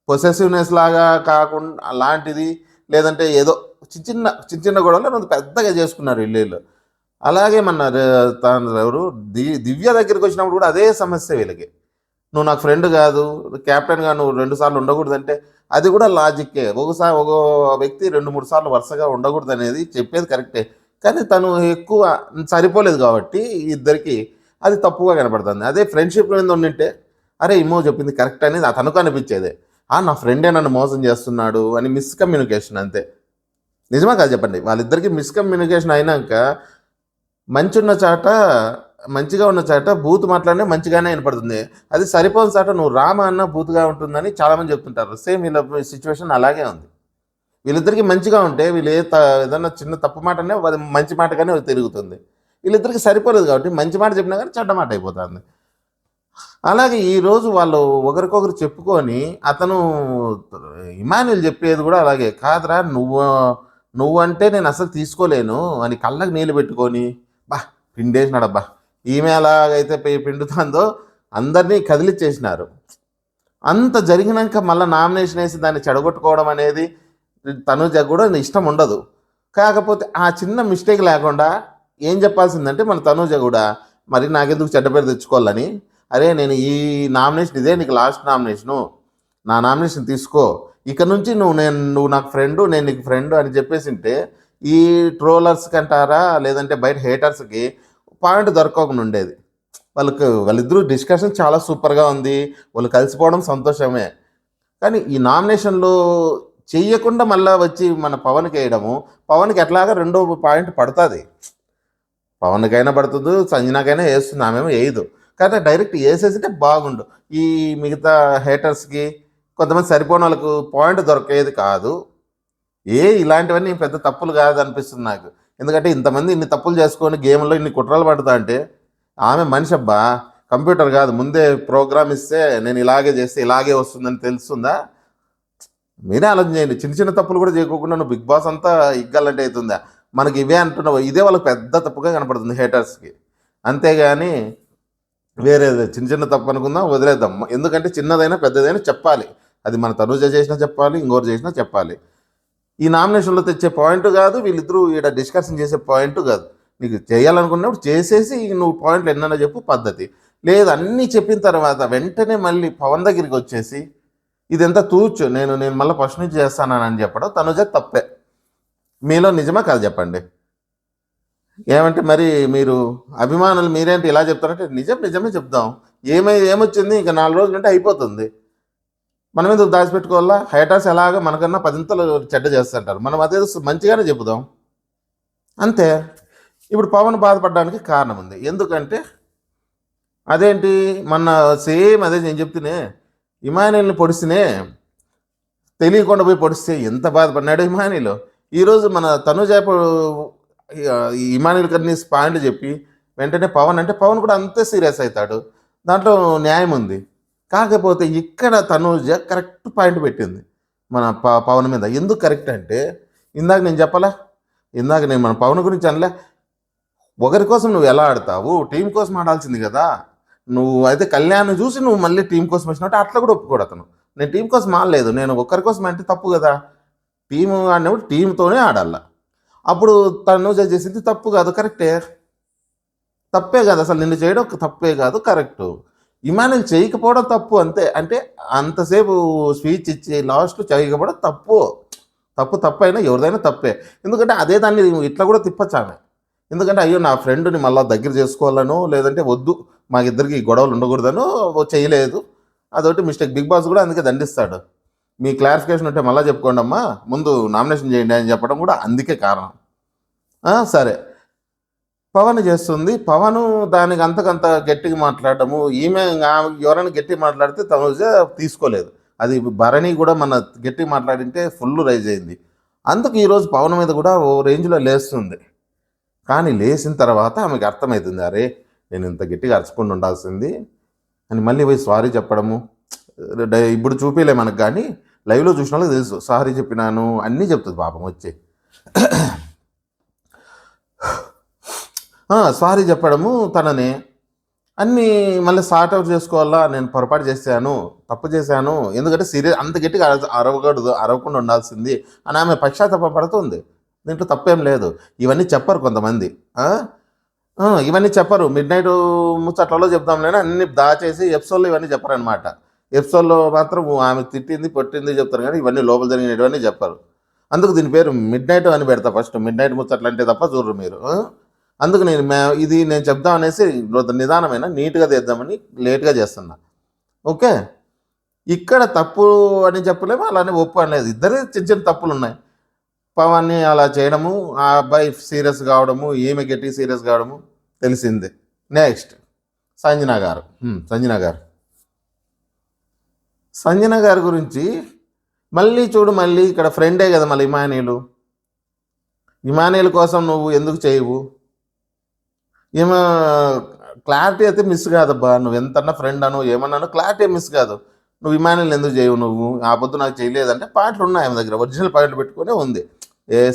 పొసెసివ్‌నెస్ లాగా కాకుండా అలాంటిది లేదంటే ఏదో చిన్న గొడవలు రెండు పెద్దగా చేసుకున్నారు ఈళ్ళీళ్ళు. అలాగే మన తను ఎవరు దివ్య దగ్గరికొచ్చినప్పుడు కూడా అదే సమస్య వీళ్ళకి. నువ్వు నాకు ఫ్రెండ్ కాదు, కెప్టెన్‌గా నువ్వు 2 సార్లు ఉండకూడదంటే అది కూడా లాజిక్కే. ఒక వ్యక్తి 2, 3 సార్లు వరుసగా ఉండకూడదనేది చెప్పేది కరెక్టే. కానీ తను ఎక్కువ సరిపోలేదు కాబట్టి ఇద్దరికి అది తప్పుగా కనపడుతుంది. అదే ఫ్రెండ్‌షిప్ మీద ఉండింటే అరే! ఇమ్మో చెప్పింది కరెక్ట్ అనేది తనకు అనిపించేదే. నా ఫ్రెండే నన్ను మోసం చేస్తున్నాడు అని మిస్‌కమ్యూనికేషన్ అంతే. నిజమా కాదా చెప్పండి? వాళ్ళిద్దరికీ మిస్‌కమ్యూనికేషన్ అయినాక మంచున్న చాట మంచిగా ఉన్న చాట బూతు మాట్లాడినా మంచిగానే వినపడుతుంది. అది సరిపోని చాట నువ్వు రామ అన్నా బూతుగా ఉంటుందని చాలామంది చెప్తుంటారు. సేమ్ వీళ్ళ సిచ్యువేషన్ అలాగే ఉంది. వీళ్ళిద్దరికీ మంచిగా ఉంటే వీళ్ళు ఏదన్నా చిన్న తప్పు మాట అన్నా అది మంచి మాటగానే తిరుగుతుంది. వీళ్ళిద్దరికీ సరిపోలేదు కాబట్టి మంచి మాట చెప్పినా కానీ చెడ్డ మాట అయిపోతుంది. అలాగే ఈరోజు వాళ్ళు ఒకరికొకరు చెప్పుకొని అతను ఇమాన్యుల్ చెప్పేది కూడా అలాగే కాదురా నువ్వంటే నేను అసలు తీసుకోలేను అని కళ్ళకి నీళ్ళు పెట్టుకొని పిండేసినాడబ్బా. ఈమె ఎలాగైతే పిండుతుందో అందరినీ కదిలిచ్చేసినారు. అంత జరిగినాక మళ్ళీ నామినేషన్ వేసి దాన్ని చెడగొట్టుకోవడం అనేది తనుజ కూడా ఇష్టం ఉండదు. కాకపోతే ఆ చిన్న మిస్టేక్ లేకుండా ఏం చెప్పాల్సిందంటే మన తనుజ కూడా మరి నాకెందుకు చెడ్డ పేరు తెచ్చుకోవాలని, అరే నేను ఈ నామినేషన్ ఇదే నీకు లాస్ట్ నామినేషను, నా నామినేషన్ తీసుకో, ఇక నుంచి నువ్వు నాకు ఫ్రెండు, నేను నీకు ఫ్రెండ్ అని చెప్పేసింటే ఈ ట్రోలర్స్కి అంటారా లేదంటే బయట హేటర్స్కి పాయింట్ దొరకకుండా ఉండేది. వాళ్ళిద్దరూ డిస్కషన్ చాలా సూపర్గా ఉంది, వాళ్ళు కలిసిపోవడం సంతోషమే. కానీ ఈ నామినేషన్లో చెయ్యకుండా మళ్ళీ వచ్చి మన పవన్కి వేయడము, పవన్కి ఎట్లాగా రెండో పాయింట్ పడుతుంది. పవన్కైనా పడుతుంది, సంజనాకైనా వేస్తుంది, ఆమెమో వేయదు. కానీ డైరెక్ట్ వేసేసింటే బాగుండు. ఈ మిగతా హేటర్స్కి కొంతమంది సరిపోయిన వాళ్ళకు పాయింట్ దొరికేది కాదు. ఇలాంటివన్నీ పెద్ద తప్పులు కాదు అనిపిస్తుంది నాకు. ఎందుకంటే ఇంతమంది ఇన్ని తప్పులు చేసుకొని గేమ్లో ఇన్ని కుట్రలు పడుతా అంటే ఆమె మనిషి అబ్బా, కంప్యూటర్ కాదు. ముందే ప్రోగ్రామ్ ఇస్తే నేను ఇలాగే చేస్తే ఇలాగే వస్తుందని తెలుస్తుందా? మీరే ఆలోచన చేయండి. చిన్న తప్పులు కూడా చేయకోకుండా నువ్వు బిగ్ బాస్ అంతా ఇగ్గాలంటే అవుతుందా? మనకి ఇవే అంటున్నావు, ఇదే వాళ్ళకి పెద్ద తప్పుగా కనపడుతుంది హేటర్స్కి. అంతేగాని వేరేది చిన్న తప్పు అనుకుందాం, వదిలేద్దాం. ఎందుకంటే చిన్నదైనా పెద్దదైనా చెప్పాలి. అది మన తనుజ చేసినా చెప్పాలి, ఇంకోరు చేసినా చెప్పాలి. ఈ నామినేషన్లో తెచ్చే పాయింట్ కాదు, వీళ్ళిద్దరూ ఈడ డిస్కషన్ చేసే పాయింట్ కాదు. నీకు చేయాలనుకున్నప్పుడు చేసేసి నువ్వు పాయింట్లు ఎన్నైనా చెప్పు పద్ధతి. లేదు అన్నీ చెప్పిన తర్వాత వెంటనే మళ్ళీ పవన్ దగ్గరికి వచ్చేసి ఇదంతా తూచు నేను మళ్ళీ ఫస్ట్ నుంచి చేస్తానని చెప్పడం తనుజ తప్పే. మీలో నిజమా కాదు చెప్పండి. ఏమంటే మరి మీరు అభిమానులు మీరేంటి ఇలా చెప్తారంటే నిజమే చెప్దాం. ఏమొచ్చింది, ఇంకా 4 రోజులు అంటే అయిపోతుంది. మనం ఎందుకు దాచిపెట్టుకోవాలా? హైటాస్ ఎలాగో మనకన్నా 10 చెడ్డ చేస్తుంటారు, మనం అదే మంచిగానే చెబుదాం అంతే. ఇప్పుడు పవన్ బాధపడడానికి కారణం ఉంది. ఎందుకంటే అదేంటి మొన్న సేమ్ అదే నేను చెప్తూనే ఇమానుయల్ని పొడిస్తేనే తెలియకుండా పోయి పొడిస్తే ఎంత బాధపడినాడు ఇమానుయల్. ఈరోజు మన తనుజ ఇమానుయల్ కన్నీ పాయింట్లు చెప్పి వెంటనే పవన్ అంటే పవన్ కూడా అంతే సీరియస్ అవుతాడు. దాంట్లో న్యాయం ఉంది. కాకపోతే ఇక్కడ తనుజ కరెక్ట్ పాయింట్ పెట్టింది మన పవన్ మీద. ఎందుకు కరెక్ట్ అంటే ఇందాక నేను మన పవన్ గురించి అనలే. ఒకరి కోసం నువ్వు ఎలా ఆడతావు, టీం కోసం ఆడాల్సింది కదా. నువ్వు అయితే కళ్యాణ్ చూసి నువ్వు మళ్ళీ టీం కోసం వచ్చినట్టు అట్లా కూడా ఒప్పుకోడు అతను. నేను టీం కోసం ఆడలేదు, నేను ఒకరి కోసం అంటే తప్పు కదా. టీము ఆడినప్పుడు టీంతోనే ఆడాల. అప్పుడు తనుజ చేసింది తప్పు కాదు, తప్పే కాదు. అసలు నిన్ను చేయడం తప్పే కాదు, కరెక్టు. ఇమానుయల్ చేయకపోవడం తప్పు అంతే. అంటే అంతసేపు స్పీచ్ ఇచ్చి లాస్ట్ చేయకపోవడం తప్పైనా ఎవరిదైనా తప్పే. ఎందుకంటే అదే దాన్ని ఇట్లా కూడా తిప్పచ్చు ఆమె. ఎందుకంటే అయ్యో నా ఫ్రెండ్ని మళ్ళీ దగ్గర చేసుకోవాలను, లేదంటే వద్దు మాకిద్దరికి గొడవలు ఉండకూడదనో చేయలేదు, అదొకటి మిస్టేక్. బిగ్ బాస్ కూడా అందుకే దండిస్తాడు. మీ క్లారిఫికేషన్ ఉంటే మళ్ళీ చెప్పుకోండి అమ్మా, ముందు నామినేషన్ చేయండి అని చెప్పడం కూడా అందుకే కారణం. సరే, పవన్ చేస్తుంది. పవన్ దానికి అంతకంత గట్టిగా మాట్లాడటము, ఈమె ఎవరైనా గట్టిగా మాట్లాడితే తనుజ తీసుకోలేదు. అది భరణి కూడా మన గట్టిగా మాట్లాడింటే ఫుల్ రైజ్ అయింది. అందుకు ఈరోజు పవన్ మీద కూడా ఓ రేంజ్లో లేస్తుంది. కానీ లేచిన తర్వాత ఆమెకు అర్థమవుతుంది, అరే నేను ఇంత గట్టిగా అరచకుండా ఉండాల్సింది, అని మళ్ళీ పోయి సారీ చెప్పడము. ఇప్పుడు చూపించలే మనకు, కానీ లైవ్లో చూసిన వాళ్ళకి తెలుసు. సారీ చెప్పినాను అన్నీ చెప్తుంది పాపం వచ్చి. సారీ చెప్పడము తనని అన్నీ మళ్ళీ సార్ట్ అవుట్ చేసుకోవాలా. నేను పొరపాటు చేశాను, తప్పు చేశాను, ఎందుకంటే సీరియస్ అంత గట్టిగా అరవకుండా ఉండాల్సింది అని ఆమె పశ్చాత్తాపడుతుంది. దీంట్లో తప్పేం లేదు. ఇవన్నీ చెప్పరు కొంతమంది, ఇవన్నీ చెప్పరు. మిడ్ నైట్ ముచ్చట్లలో చెప్దాంలేని అన్ని దాచేసి ఎపిసోడ్లో ఇవన్నీ చెప్పరనమాట. ఎపిసోడ్లో మాత్రం ఆమె తిట్టింది పొట్టింది చెప్తారు, కానీ ఇవన్నీ లోపల జరిగినవన్నీ చెప్పరు. అందుకు దీని పేరు మిడ్ నైట్ అని పెడతా. ఫస్ట్ మిడ్ నైట్ ముచ్చట్లు అంటే తప్ప చూడరు మీరు. అందుకు ఇది నేను చెప్దాం అనేసి నిదానమైన నీట్గా తీద్దామని లేట్గా చేస్తున్నా. ఓకే, ఇక్కడ తప్పు అని చెప్పలేము, అలానే ఒప్పు అనేది. ఇద్దరే చిన్న చిన్న తప్పులు ఉన్నాయి. పవన్ని అలా చేయడము, ఆ అబ్బాయి సీరియస్ కావడము, ఈమె గట్టి సీరియస్ కావడము తెలిసిందే. నెక్స్ట్ సంజన గారు గురించి మళ్ళీ చూడు. మళ్ళీ ఇక్కడ ఫ్రెండే కదా మళ్ళీ ఇమానియల్ కోసం నువ్వు ఎందుకు చేయవు? ఏమో క్లారిటీ అయితే మిస్ కాదబ్బా. నువ్వు ఎంతన్నా ఫ్రెండ్ అను ఏమన్నాను, క్లారిటీ మిస్ కాదు. నువ్వు ఇమానియల్ ఎందుకు చేయవు? నువ్వు ఆ పొద్దు నాకు చేయలేదంటే పాయింట్లు ఉన్నాయి ఆమె దగ్గర, ఒరిజినల్ పాయింట్లు పెట్టుకునే ఉంది.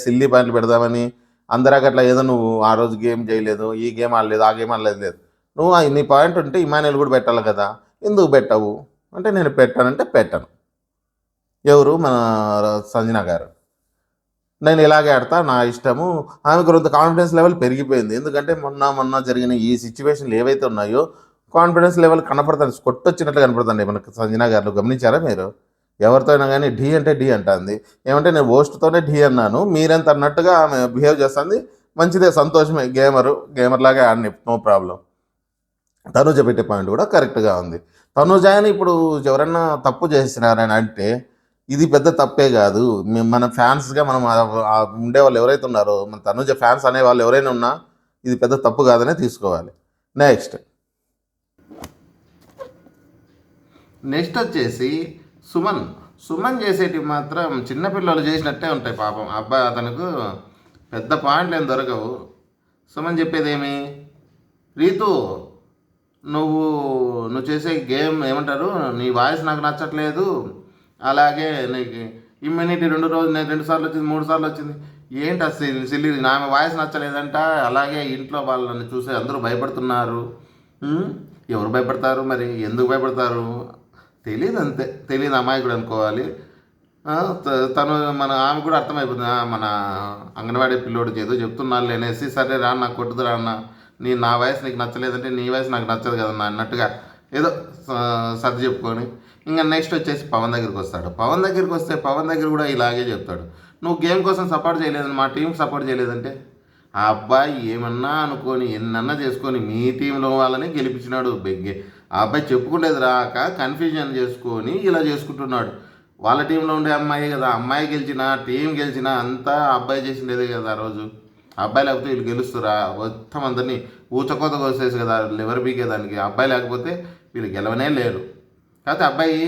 సిల్లీ పాయింట్లు పెడదామని అందరాక అట్లా ఏదో నువ్వు ఆ రోజు గేమ్ చేయలేదు, ఈ గేమ్ ఆడలేదు, ఆ గేమ్ ఆడలేదు లేదు. నువ్వు నీ పాయింట్ ఉంటే ఇమానియల్ కూడా పెట్టాలి కదా, ఎందుకు పెట్టవు అంటే నేను పెట్టానంటే పెట్టను. ఎవరు? మన సంజన గారు. నేను ఇలాగే ఆడతా, నా ఇష్టము. ఆమెకు కొంత కాన్ఫిడెన్స్ లెవెల్ పెరిగిపోయింది. ఎందుకంటే మొన్న జరిగిన ఈ సిచ్యువేషన్లు ఏవైతే ఉన్నాయో కాన్ఫిడెన్స్ లెవెల్ కనపడుతుంది, కొట్టొచ్చినట్లు కనపడుతుంది మనకు సంజన గారు. గమనించారా మీరు? ఎవరితో అయినా కానీ ఢీ అంటే ఢీ అంటుంది. ఏమంటే నేను ఓస్ట్తోనే ఢీ అన్నాను, మీరెంత అన్నట్టుగా ఆమె బిహేవ్ చేస్తుంది. మంచిదే, సంతోషమే. గేమర్ లాగా ఆడిని, నో ప్రాబ్లం. తనుజ పెట్టే పాయింట్ కూడా కరెక్ట్గా ఉంది. తనుజాని ఇప్పుడు ఎవరన్నా తప్పు చేసినారని అంటే ఇది పెద్ద తప్పే కాదు. మన ఫ్యాన్స్గా మనం ఉండేవాళ్ళు ఎవరైతే ఉన్నారో, మన తనుజ ఫ్యాన్స్ అనే వాళ్ళు ఎవరైనా ఉన్నా ఇది పెద్ద తప్పు కాదనే తీసుకోవాలి. నెక్స్ట్ వచ్చేసి సుమన్ చేసేటివి మాత్రం చిన్నపిల్లలు చేసినట్టే ఉంటాయి పాపం. అబ్బాయి అతనికి పెద్ద పాయింట్లు ఏం దొరకవు. సుమన్ చెప్పేది ఏమి, రీతు నువ్వు చేసే గేమ్ ఏమంటారు, నీ వాయిస్ నాకు నచ్చట్లేదు, అలాగే నీకు ఇమ్యూనిటీ 2 సార్లు వచ్చింది, 3 సార్లు వచ్చింది. ఏంటి అసలు సిల్లి, ఆమె వాయిస్ నచ్చలేదంట. అలాగే ఇంట్లో వాళ్ళని చూసి అందరూ భయపడుతున్నారు. ఎవరు భయపడతారు మరి, ఎందుకు భయపడతారు తెలియదు, అంతే. తెలియదు, అమాయకుడు అనుకోవాలి. ఆమె కూడా అర్థమైపోతుంది, మన అంగన్వాడీ పిల్లోడికి ఏదో చెప్తున్నాను అనేసి, సరే రా నాకు కొట్టుదు రా అన్న, నా వయసు నీకు నచ్చలేదంటే నీ వయసు నాకు నచ్చదు కదన్నా అన్నట్టుగా ఏదో సర్ది చెప్పుకొని ఇంకా నెక్స్ట్ వచ్చేసి పవన్ దగ్గరికి వస్తాడు. పవన్ దగ్గర కూడా ఇలాగే చెప్తాడు, నువ్వు గేమ్ కోసం సపోర్ట్ చేయలేదని, మా టీంకి సపోర్ట్ చేయలేదంటే. ఆ అబ్బాయి ఏమన్నా అనుకొని ఎన్నన్నా చేసుకొని మీ టీంలో వాళ్ళని గెలిపించినాడు. ఆ అబ్బాయి చెప్పుకునేది రాక కన్ఫ్యూజన్ చేసుకొని ఇలా చేసుకుంటున్నాడు. వాళ్ళ టీంలో ఉండే అమ్మాయి కదా, అమ్మాయి గెలిచినా టీం గెలిచినా అంతా అబ్బాయి చేసిండేదే కదా. ఆ రోజు అబ్బాయి లేకపోతే వీళ్ళు గెలుస్తురా? మొత్తం అందరినీ ఊచకోత కోసేసి కదా ఎవరు బీకేదానికి. అబ్బాయి లేకపోతే వీళ్ళు గెలవనే లేరు. కాకపోతే అబ్బాయి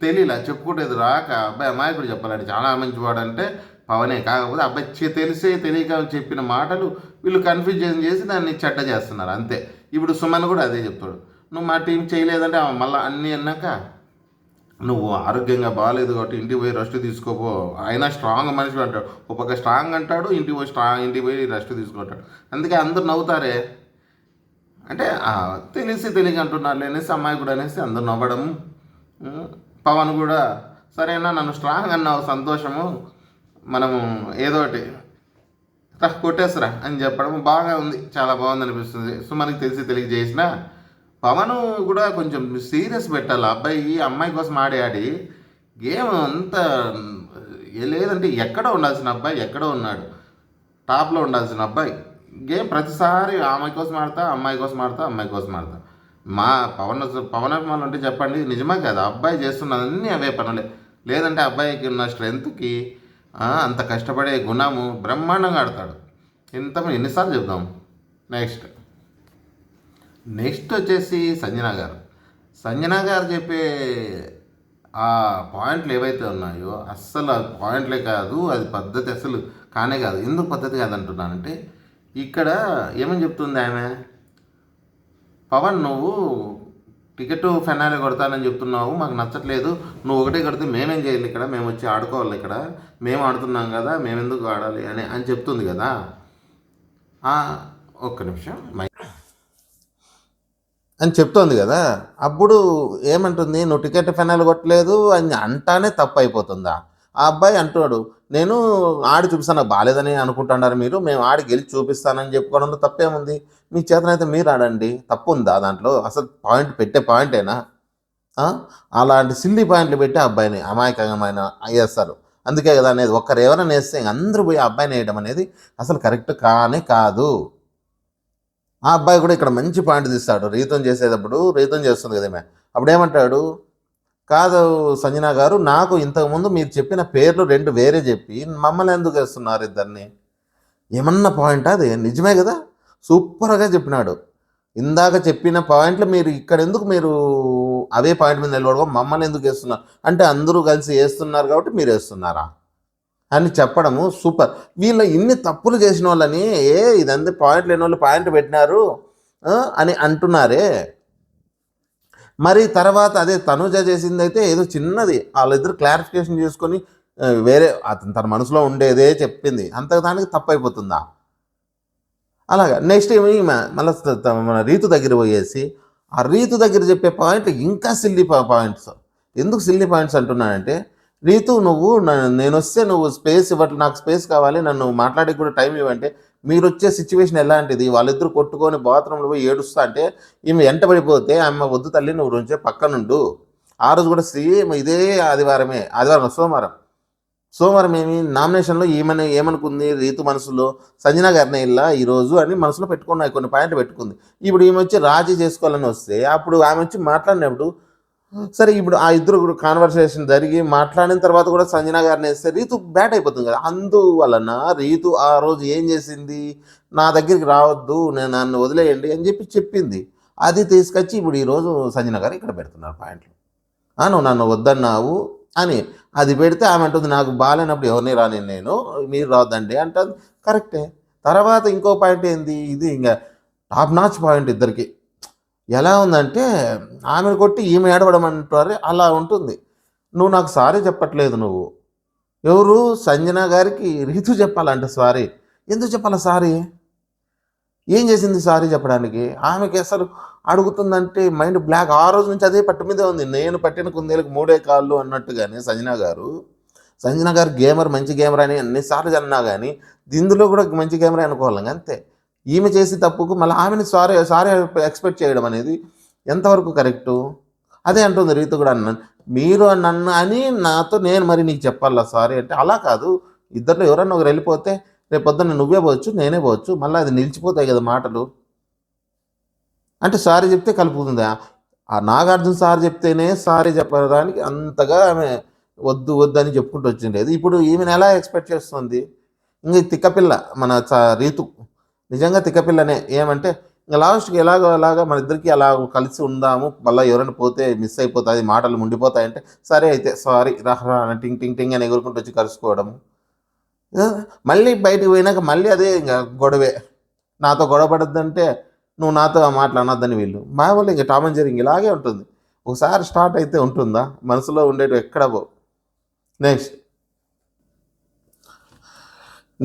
తెలియలా, చెప్పుకుంటేది రాక అబ్బాయి అమాయకుడు చెప్పాలంటే చాలా మంచివాడు అంటే పవనే. కాకపోతే అబ్బాయి తెలియక చెప్పిన మాటలు వీళ్ళు కన్ఫ్యూజన్ చేసి దాన్ని చెడ్డ చేస్తున్నారు, అంతే. ఇప్పుడు సుమన్ కూడా అదే చెప్తాడు, నువ్వు మా టీం చేయలేదంటే మళ్ళీ అన్నీ అన్నాక నువ్వు ఆరోగ్యంగా బాగాలేదు కాబట్టి ఇంటికి పోయి రెస్ట్ తీసుకోపో. అయినా స్ట్రాంగ్ మనిషి అంటాడు, ఒక స్ట్రాంగ్ అంటాడు, ఇంటికి పోయి రెస్ట్ తీసుకుంటాడు. అందుకే అందరూ నవ్వుతారే అంటే తెలియక అంటున్నారు అనేసి అమ్మాయి కూడా అనేసి అందరూ నవ్వడం. పవన్ కూడా సరేనా నన్ను స్ట్రాంగ్ అన్నావు, సంతోషము, మనము ఏదోటి కొట్టేసరా అని చెప్పడం బాగా ఉంది, చాలా బాగుంది అనిపిస్తుంది. సో మనకి తెలియక చేసిన పవన్ కూడా కొంచెం సీరియస్ పెట్టాలి. అమ్మాయి కోసం ఆడి గేమ్ అంతా లేదంటే ఎక్కడో ఉండాల్సిన అబ్బాయి ఎక్కడో ఉన్నాడు, టాప్లో ఉండాల్సిన అబ్బాయి. గేమ్ ప్రతిసారి అమ్మాయి కోసం ఆడతా, అమ్మాయి కోసం ఆడతా. మా పవన్ అభిమానులు అంటే చెప్పండి, నిజమే కదా, అబ్బాయి చేస్తున్నదన్నీ అవే పనులే. లేదంటే అబ్బాయికి ఉన్న స్ట్రెంత్కి అంత కష్టపడే గుణము బ్రహ్మాండంగా ఆడతాడు. ఎన్నిసార్లు చెప్దాం. నెక్స్ట్ వచ్చేసి సంజన గారు చెప్పే ఆ పాయింట్లు ఏవైతే ఉన్నాయో అస్సలు అది పాయింట్లే కాదు, అది పద్ధతి అసలు కానే కాదు. ఎందుకు పద్ధతి కాదంటున్నానంటే ఇక్కడ ఏమని చెప్తుంది ఆమె, పవన్ నువ్వు టికెట్ ఫెనాలే కొడతానని చెప్తున్నావు, మాకు నచ్చట్లేదు, నువ్వు ఒకటే కొడితే మేమేం చేయాలి ఇక్కడ, మేము వచ్చి ఆడుకోవాలి ఇక్కడ, మేము ఆడుతున్నాం కదా, మేము ఎందుకు ఆడాలి అని చెప్తుంది కదా. ఒక్క నిమిషం అని చెప్తోంది కదా. అప్పుడు ఏమంటుంది, నువ్వు టికెట్ ఫైనల్ కొట్టలేదు అని అంటానే తప్పు అయిపోతుందా? ఆ అబ్బాయి అంటున్నాడు, నేను ఆడి చూపిస్తాను, నాకు బాగాలేదని అనుకుంటున్నారు మీరు, మేము ఆడి గెలిచి చూపిస్తానని చెప్పుకోవడంలో తప్పేముంది? మీ చేతనైతే మీరు ఆడండి, తప్పు ఉందా దాంట్లో? అసలు పాయింట్ పెట్టే పాయింటేనా? అలాంటి సిల్లీ పాయింట్లు పెట్టి ఆ అబ్బాయిని అమాయకమైన వేస్తారు. అందుకే కదా అనేది, ఒక్కరు ఎవరైనా వేస్తే అందరూ పోయి ఆ అబ్బాయిని వేయడం అనేది అసలు కరెక్ట్ కానే కాదు. ఆ అబ్బాయి కూడా ఇక్కడ మంచి పాయింట్ తీస్తాడు. రీతం చేసేటప్పుడు, రీతం చేస్తుంది కదా అప్పుడు ఏమంటాడు, కాదు సంజన గారు, నాకు ఇంతకుముందు మీరు చెప్పిన పేర్లు 2 వేరే చెప్పి మమ్మల్ని ఎందుకు వేస్తున్నారు ఇద్దరిని? ఏమన్నా పాయింట్ అది? నిజమే కదా, సూపర్గా చెప్పినాడు. ఇందాక చెప్పిన పాయింట్లు మీరు ఇక్కడ ఎందుకు మీరు అవే పాయింట్ మీద నిలబడడం, మమ్మల్ని ఎందుకు వేస్తున్నారు అంటే అందరూ కలిసి వేస్తున్నారు కాబట్టి మీరు వేస్తున్నారా అని చెప్పడము సూపర్. వీళ్ళ ఇన్ని తప్పులు చేసిన వాళ్ళని ఇదంతా పాయింట్ లేని వాళ్ళు పాయింట్ పెట్టినారు అని అంటున్నారే. మరి తర్వాత అదే తనుజ చేసింది అయితే ఏదో చిన్నది, వాళ్ళిద్దరు క్లారిఫికేషన్ చేసుకొని వేరే అతను తన మనసులో ఉండేదే చెప్పింది, అంత దానికి తప్పు అయిపోతుందా? అలాగా నెక్స్ట్ ఏమి మళ్ళీ మన రీతు దగ్గర పోయేసి ఆ రీతు దగ్గర చెప్పే పాయింట్ ఇంకా సిల్లీ పాయింట్స్. ఎందుకు సిల్లీ పాయింట్స్ అంటున్నానంటే, రీతు నువ్వు నేను వస్తే నువ్వు స్పేస్ ఇవ్వట్లేదు, నాకు స్పేస్ కావాలి, నన్ను మాట్లాడే కూడా టైం ఇవ్వంటే, మీరు వచ్చే సిచ్యువేషన్ ఎలాంటిది, వాళ్ళిద్దరు కొట్టుకొని బాత్రూంలో పోయి ఏడుస్తా అంటే ఈమె ఎంటబడిపోతే ఆమె వద్దు తల్లి నువ్వు రోజే పక్కనుండు. ఆ రోజు కూడా సేమ్ ఇదే ఆదివారం సోమవారం ఏమి నామినేషన్లో ఏమనుకుంది రీతు మనసులో, సంజన గారిని ఇల్లా ఈరోజు అని మనసులో పెట్టుకున్నాయి, కొన్ని పాయింట్లు పెట్టుకుంది. ఇప్పుడు ఈమె వచ్చి రాజీ చేసుకోవాలని వస్తే అప్పుడు ఆమె వచ్చి మాట్లాడినప్పుడు సరే, ఇప్పుడు ఆ ఇద్దరు కాన్వర్సేషన్ జరిగి మాట్లాడిన తర్వాత కూడా సంజన గారిని వేస్తే రీతు బ్యాట్ అయిపోతుంది కదా. అందువలన రీతు ఆ రోజు ఏం చేసింది, నా దగ్గరికి రావద్దు, నన్ను వదిలేయండి అని చెప్పింది. అది తీసుకొచ్చి ఇప్పుడు ఈరోజు సంజన గారు ఇక్కడ పెడుతున్నారు పాయింట్లు. నువ్వు నన్ను వద్దన్నావు అని అది పెడితే ఆమె అంటుంది, నాకు బాగాలేనప్పుడు ఎవరిని రాని నేను, మీరు రావద్దండి అంటుంది. కరెక్టే. తర్వాత ఇంకో పాయింట్ ఏంది, ఇది ఇంకా టాప్ నాచ్ పాయింట్ ఇద్దరికి. ఎలా ఉందంటే ఆమెను కొట్టి ఈమె ఏడవడం అంటారు, అలా ఉంటుంది. నువ్వు నాకు సారీ చెప్పట్లేదు, నువ్వు ఎవరు సంజన గారికి రీతు చెప్పాలంట సారీ. ఎందుకు చెప్పాలా సారీ? ఏం చేసింది సారీ చెప్పడానికి? ఆమెకి అసలు అడుగుతుందంటే మైండ్ బ్లాక్. ఆ రోజు నుంచి అదే పట్టు మీదే ఉంది, నేను పట్టిన కుందేలకు 3 కాళ్ళు అన్నట్టుగానే సంజన గారు గేమర్, మంచి గేమర్ అని అన్నిసార్లు అన్నా కానీ ఇందులో కూడా మంచి గేమర్ అనుకోవాలి అంతే. ఈమె చేసి తప్పుకు మళ్ళీ ఆమెను సారీ ఎక్స్పెక్ట్ చేయడం అనేది ఎంతవరకు కరెక్టు? అదే అంటుంది రీతు కూడా, మీరు నన్ను అని నాతో నేను మరి నీకు చెప్పాలా సారీ అంటే? అలా కాదు, ఇద్దరిలో ఎవరన్నా ఒకరు వెళ్ళిపోతే రేపు పొద్దున్న నువ్వే పోవచ్చు, నేనే పోవచ్చు, మళ్ళీ అది నిలిచిపోతాయి కదా మాటలు. అంటే సారీ చెప్తే కలుపుతుందా? ఆ నాగార్జున సారీ చెప్తేనే సారీ చెప్పడానికి అంతగా ఆమె వద్దు అని చెప్పుకుంటూ వచ్చిండేది. ఇప్పుడు ఈమెను ఎలా ఎక్స్పెక్ట్ చేస్తుంది? ఇంక తిక్కపిల్ల మన రీతు నిజంగా తిక్కపిల్లనే. ఏమంటే ఇంకా లాస్ట్కి అలాగా మన ఇద్దరికి అలా కలిసి ఉందాము, మళ్ళీ ఎవరైనా పోతే మిస్ అయిపోతుంది, మాటలు ముండిపోతాయంటే సరే అయితే సారీ రహరా టింగ్ టింగ్ టింగ్ అని ఎగురుకుంటూ వచ్చి కలుసుకోవడము. మళ్ళీ బయటకు పోయినాక మళ్ళీ అదే ఇంకా గొడవే. నాతో గొడవ పడద్దంటే నువ్వు నాతో మాట్లాడొద్దని వీళ్ళు మా వాళ్ళు ఇంకా టామ్ అండ్ జెర్రీ ఇలాగే ఉంటుంది. ఒకసారి స్టార్ట్ అయితే ఉంటుందా, మనసులో ఉండేటివి ఎక్కడ పో.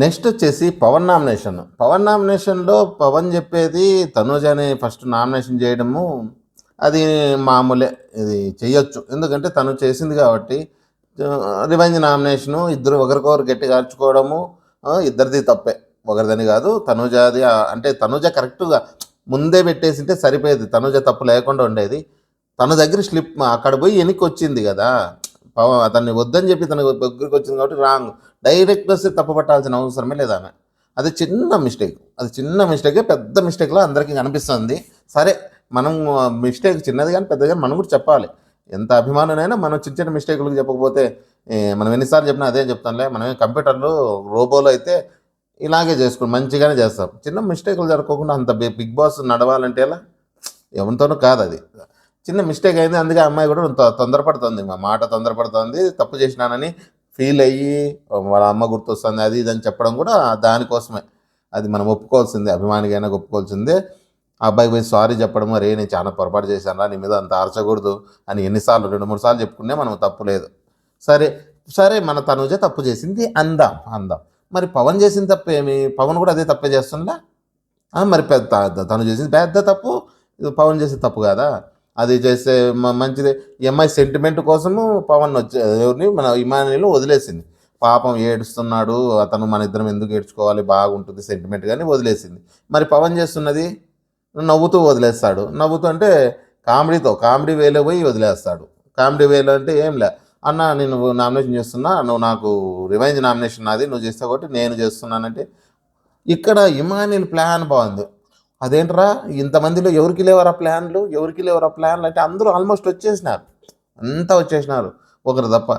నెక్స్ట్ వచ్చేసి పవన్ నామినేషన్లో పవన్ చెప్పేది తనూజని ఫస్ట్ నామినేషన్ చేయడము అది మామూలే, ఇది చెయ్యొచ్చు, ఎందుకంటే తను చేసింది కాబట్టి. రివెంజ్ నామినేషను ఇద్దరు ఒకరికొకరు గట్టిగా అర్చుకోవడము ఇద్దరిది తప్పే, ఒకరిదని కాదు. తనూజది అంటే తనూజ కరెక్ట్గా ముందే పెట్టేసింటే సరిపోయేది, తనూజ తప్పు లేకుండా ఉండేది. తన దగ్గర స్లిప్ అక్కడ పోయి వెనక్కి వచ్చింది కదా, అతన్ని వద్దని చెప్పి తన దగ్గరికి వచ్చింది కాబట్టి రాంగ్. డైరెక్ట్ వస్తే తప్పు పట్టాల్సిన అవసరమే లేదు ఆమె. అది చిన్న మిస్టేకే పెద్ద మిస్టేక్లో అందరికీ కనిపిస్తుంది. సరే, మనం మిస్టేక్ చిన్నది కానీ పెద్దది మనం కూడా చెప్పాలి. ఎంత అభిమానులైనా మనం చిన్న మిస్టేక్లకు చెప్పకపోతే మనం ఎన్నిసార్లు చెప్పినా అదే చెప్తాంలే. మనమే కంప్యూటర్లో రోబోలో అయితే ఇలాగే మంచిగానే చేస్తాం. చిన్న మిస్టేక్లు జరగకుండా అంత బిగ్ బాస్ నడవాలంటే ఎలా? ఎవరితోనూ కాదు అది. చిన్న మిస్టేక్ అయింది, అందుకే అమ్మాయి కూడా తొందరపడుతుంది, మా మాట తొందరపడుతుంది, తప్పు చేసినానని ఫీల్ అయ్యి వాళ్ళ అమ్మ గుర్తొస్తుంది అది ఇదని చెప్పడం కూడా దానికోసమే. అది మనం ఒప్పుకోవాల్సిందే, అభిమానికైనా ఒప్పుకోవాల్సిందే. ఆ అబ్బాయికి పోయి సారీ చెప్పడము, అరే నేను చాలా పొరపాటు చేశాను, నీ మీద అంత అరచకూడదు అని ఎన్నిసార్లు 2-3 సార్లు చెప్పుకునే మనం తప్పు లేదు. సరే సరే మన తనుజ తప్పు చేసింది అందాం అందాం. మరి పవన్ చేసిన తప్పు ఏమి? పవన్ కూడా అదే తప్పే చేస్తుందా? మరి తను చేసింది పెద్ద తప్పు, ఇది పవన్ చేసే తప్పు కాదా? అది చేస్తే మంచిది. ఈ అమ్మాయి సెంటిమెంట్ కోసము పవన్ ఎవరిని మన ఇమానిని వదిలేసింది. పాపం ఏడుస్తున్నాడు అతను, మన ఇద్దరం ఎందుకు ఏడ్చుకోవాలి, బాగుంటుంది సెంటిమెంట్ కానీ వదిలేసింది. మరి పవన్ చేస్తున్నది నవ్వుతూ వదిలేస్తాడు. నవ్వుతూ అంటే కామెడీ వేలో పోయి వదిలేస్తాడు. కామెడీ వేలో అంటే ఏం లే, అన్న నేను నామినేషన్ చేస్తున్నా, నువ్వు నాకు రివెంజ్ నామినేషన్ నాది, నువ్వు చేస్తావు కాబట్టి నేను చేస్తున్నానంటే ఇక్కడ ఇమానియల్ ప్లాన్ బాగుంది. అదేంట్రా ఇంతమందిలో ఎవరికి లేవరా ప్లాన్లు అంటే అందరూ ఆల్మోస్ట్ వచ్చేసినారు, అంతా వచ్చేసినారు ఒకరు తప్ప.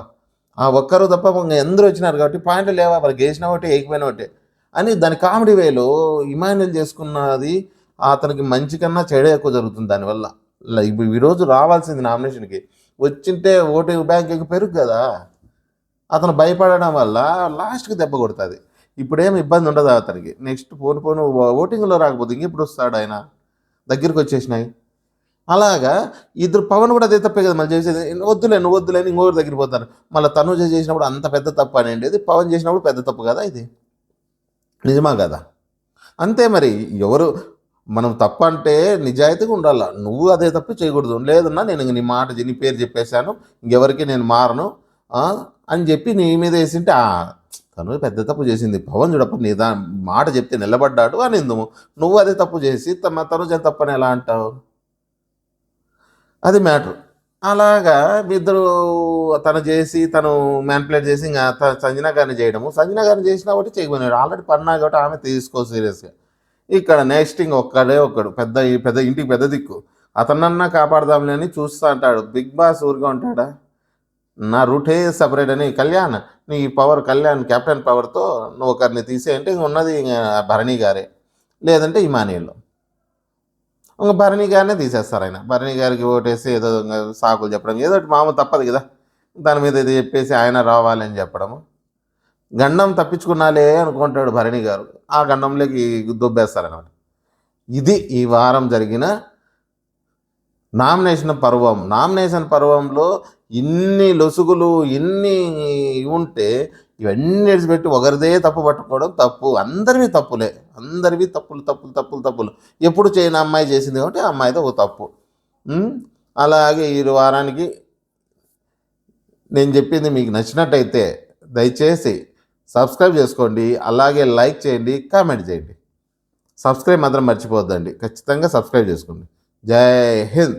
ఆ ఒక్కరు తప్ప అందరూ వచ్చినారు కాబట్టి పాయింట్లు లేవా, మరి గేసిన ఒకటి ఏకిపోయిన ఒకటి అని దాని కామెడీ వేలో ఇమానియల్ చేసుకున్నది అతనికి మంచి కన్నా చెడే ఎక్కువ జరుగుతుంది దానివల్ల. ఇప్పుడు ఈరోజు రావాల్సింది నామినేషన్కి వచ్చింటే ఓటు బ్యాంక్ పెరుగు కదా, అతను భయపడడం వల్ల లాస్ట్కి దెబ్బ కొడుతుంది. ఇప్పుడేం ఇబ్బంది ఉండదు అతనికి. నెక్స్ట్ పోను ఓటింగ్లో రాకపోతే ఇంకెప్పుడు వస్తాడు ఆయన, దగ్గరికి వచ్చేసినాయి. అలాగా ఇద్దరు పవన్ కూడా అదే తప్పే కదా మళ్ళీ చేసేది. నువ్వు వద్దులేని ఇంకొకరి దగ్గరికి పోతారు. మళ్ళీ తనుజ చేసినప్పుడు అంత పెద్ద తప్పు అనేది పవన్ చేసినప్పుడు పెద్ద తప్పు కదా ఇది, నిజమా కదా? అంతే మరి. ఎవరు మనం తప్పు అంటే నిజాయితీగా ఉండాలి. నువ్వు అదే తప్పు చేయకూడదు. లేదన్నా నేను నీ మాట నీ పేరు చెప్పేశాను, ఇంకెవరికి నేను మారను అని చెప్పి నీ మీద వేసింటే తను పెద్ద తప్పు చేసింది. పవన్ చూడప్ప నీ మాట చెప్తే నిలబడ్డాడు అని నువ్వు అదే తప్పు చేసి తను తప్పని ఎలా అంటావు? అది మ్యాటర్. అలాగా ఇద్దరు తను చేసి తను మ్యాన్పులేట్ చేసి ఇంకా సంజన గారిని చేయడము, సంజన గారిని చేసినా ఒకటి చేయకపోయినాడు. ఆల్రెడీ పన్నా కాబట్టి ఆమె తీసుకో సీరియస్గా. ఇక్కడ నెక్స్ట్ ఒక్కడు పెద్ద ఇంటికి పెద్ద దిక్కు, అతనన్నా కాపాడదాంలే అని చూస్తూ అంటాడు. బిగ్ బాస్ ఊరిగా ఉంటాడా? నా రూటే సపరేట్ అని కళ్యాణ్ నీ కళ్యాణ్ కెప్టెన్ పవర్తో నువ్వు ఒకరిని తీసేయంటే ఇంక ఉన్నది భరణి గారే, లేదంటే ఇమానియల్. ఇంకా భరణి గారినే తీసేస్తారు. ఆయన భరణి గారికి ఓటేసి ఏదో సాకులు చెప్పడం, ఏదో ఒకటి మామూలు తప్పదు కదా, దాని మీద ఏదో చెప్పేసి ఆయన రావాలని చెప్పడము. గండం తప్పించుకున్నాలే అనుకుంటాడు భరణి గారు, ఆ గండంలోకి దొబ్బేస్తారనమాట. ఇది ఈ వారం జరిగిన నామినేషన్ పర్వంలో ఇన్ని లొసుగులు ఇన్ని ఉంటే ఇవన్నీ విడిచిపెట్టి ఒకరిదే తప్పు పట్టుకోవడం తప్పు. అందరివి తప్పులే, అందరివి తప్పులు. ఎప్పుడు చేయని అమ్మాయి చేసింది కాబట్టి ఆ అమ్మాయితో ఒక తప్పు. అలాగే ఈ వారానికి నేను చెప్పింది మీకు నచ్చినట్టయితే దయచేసి సబ్స్క్రైబ్ చేసుకోండి, అలాగే లైక్ చేయండి, కామెంట్ చేయండి. సబ్స్క్రైబ్ మాత్రం మర్చిపోద్దండి, ఖచ్చితంగా సబ్స్క్రైబ్ చేసుకోండి. జై హింద్.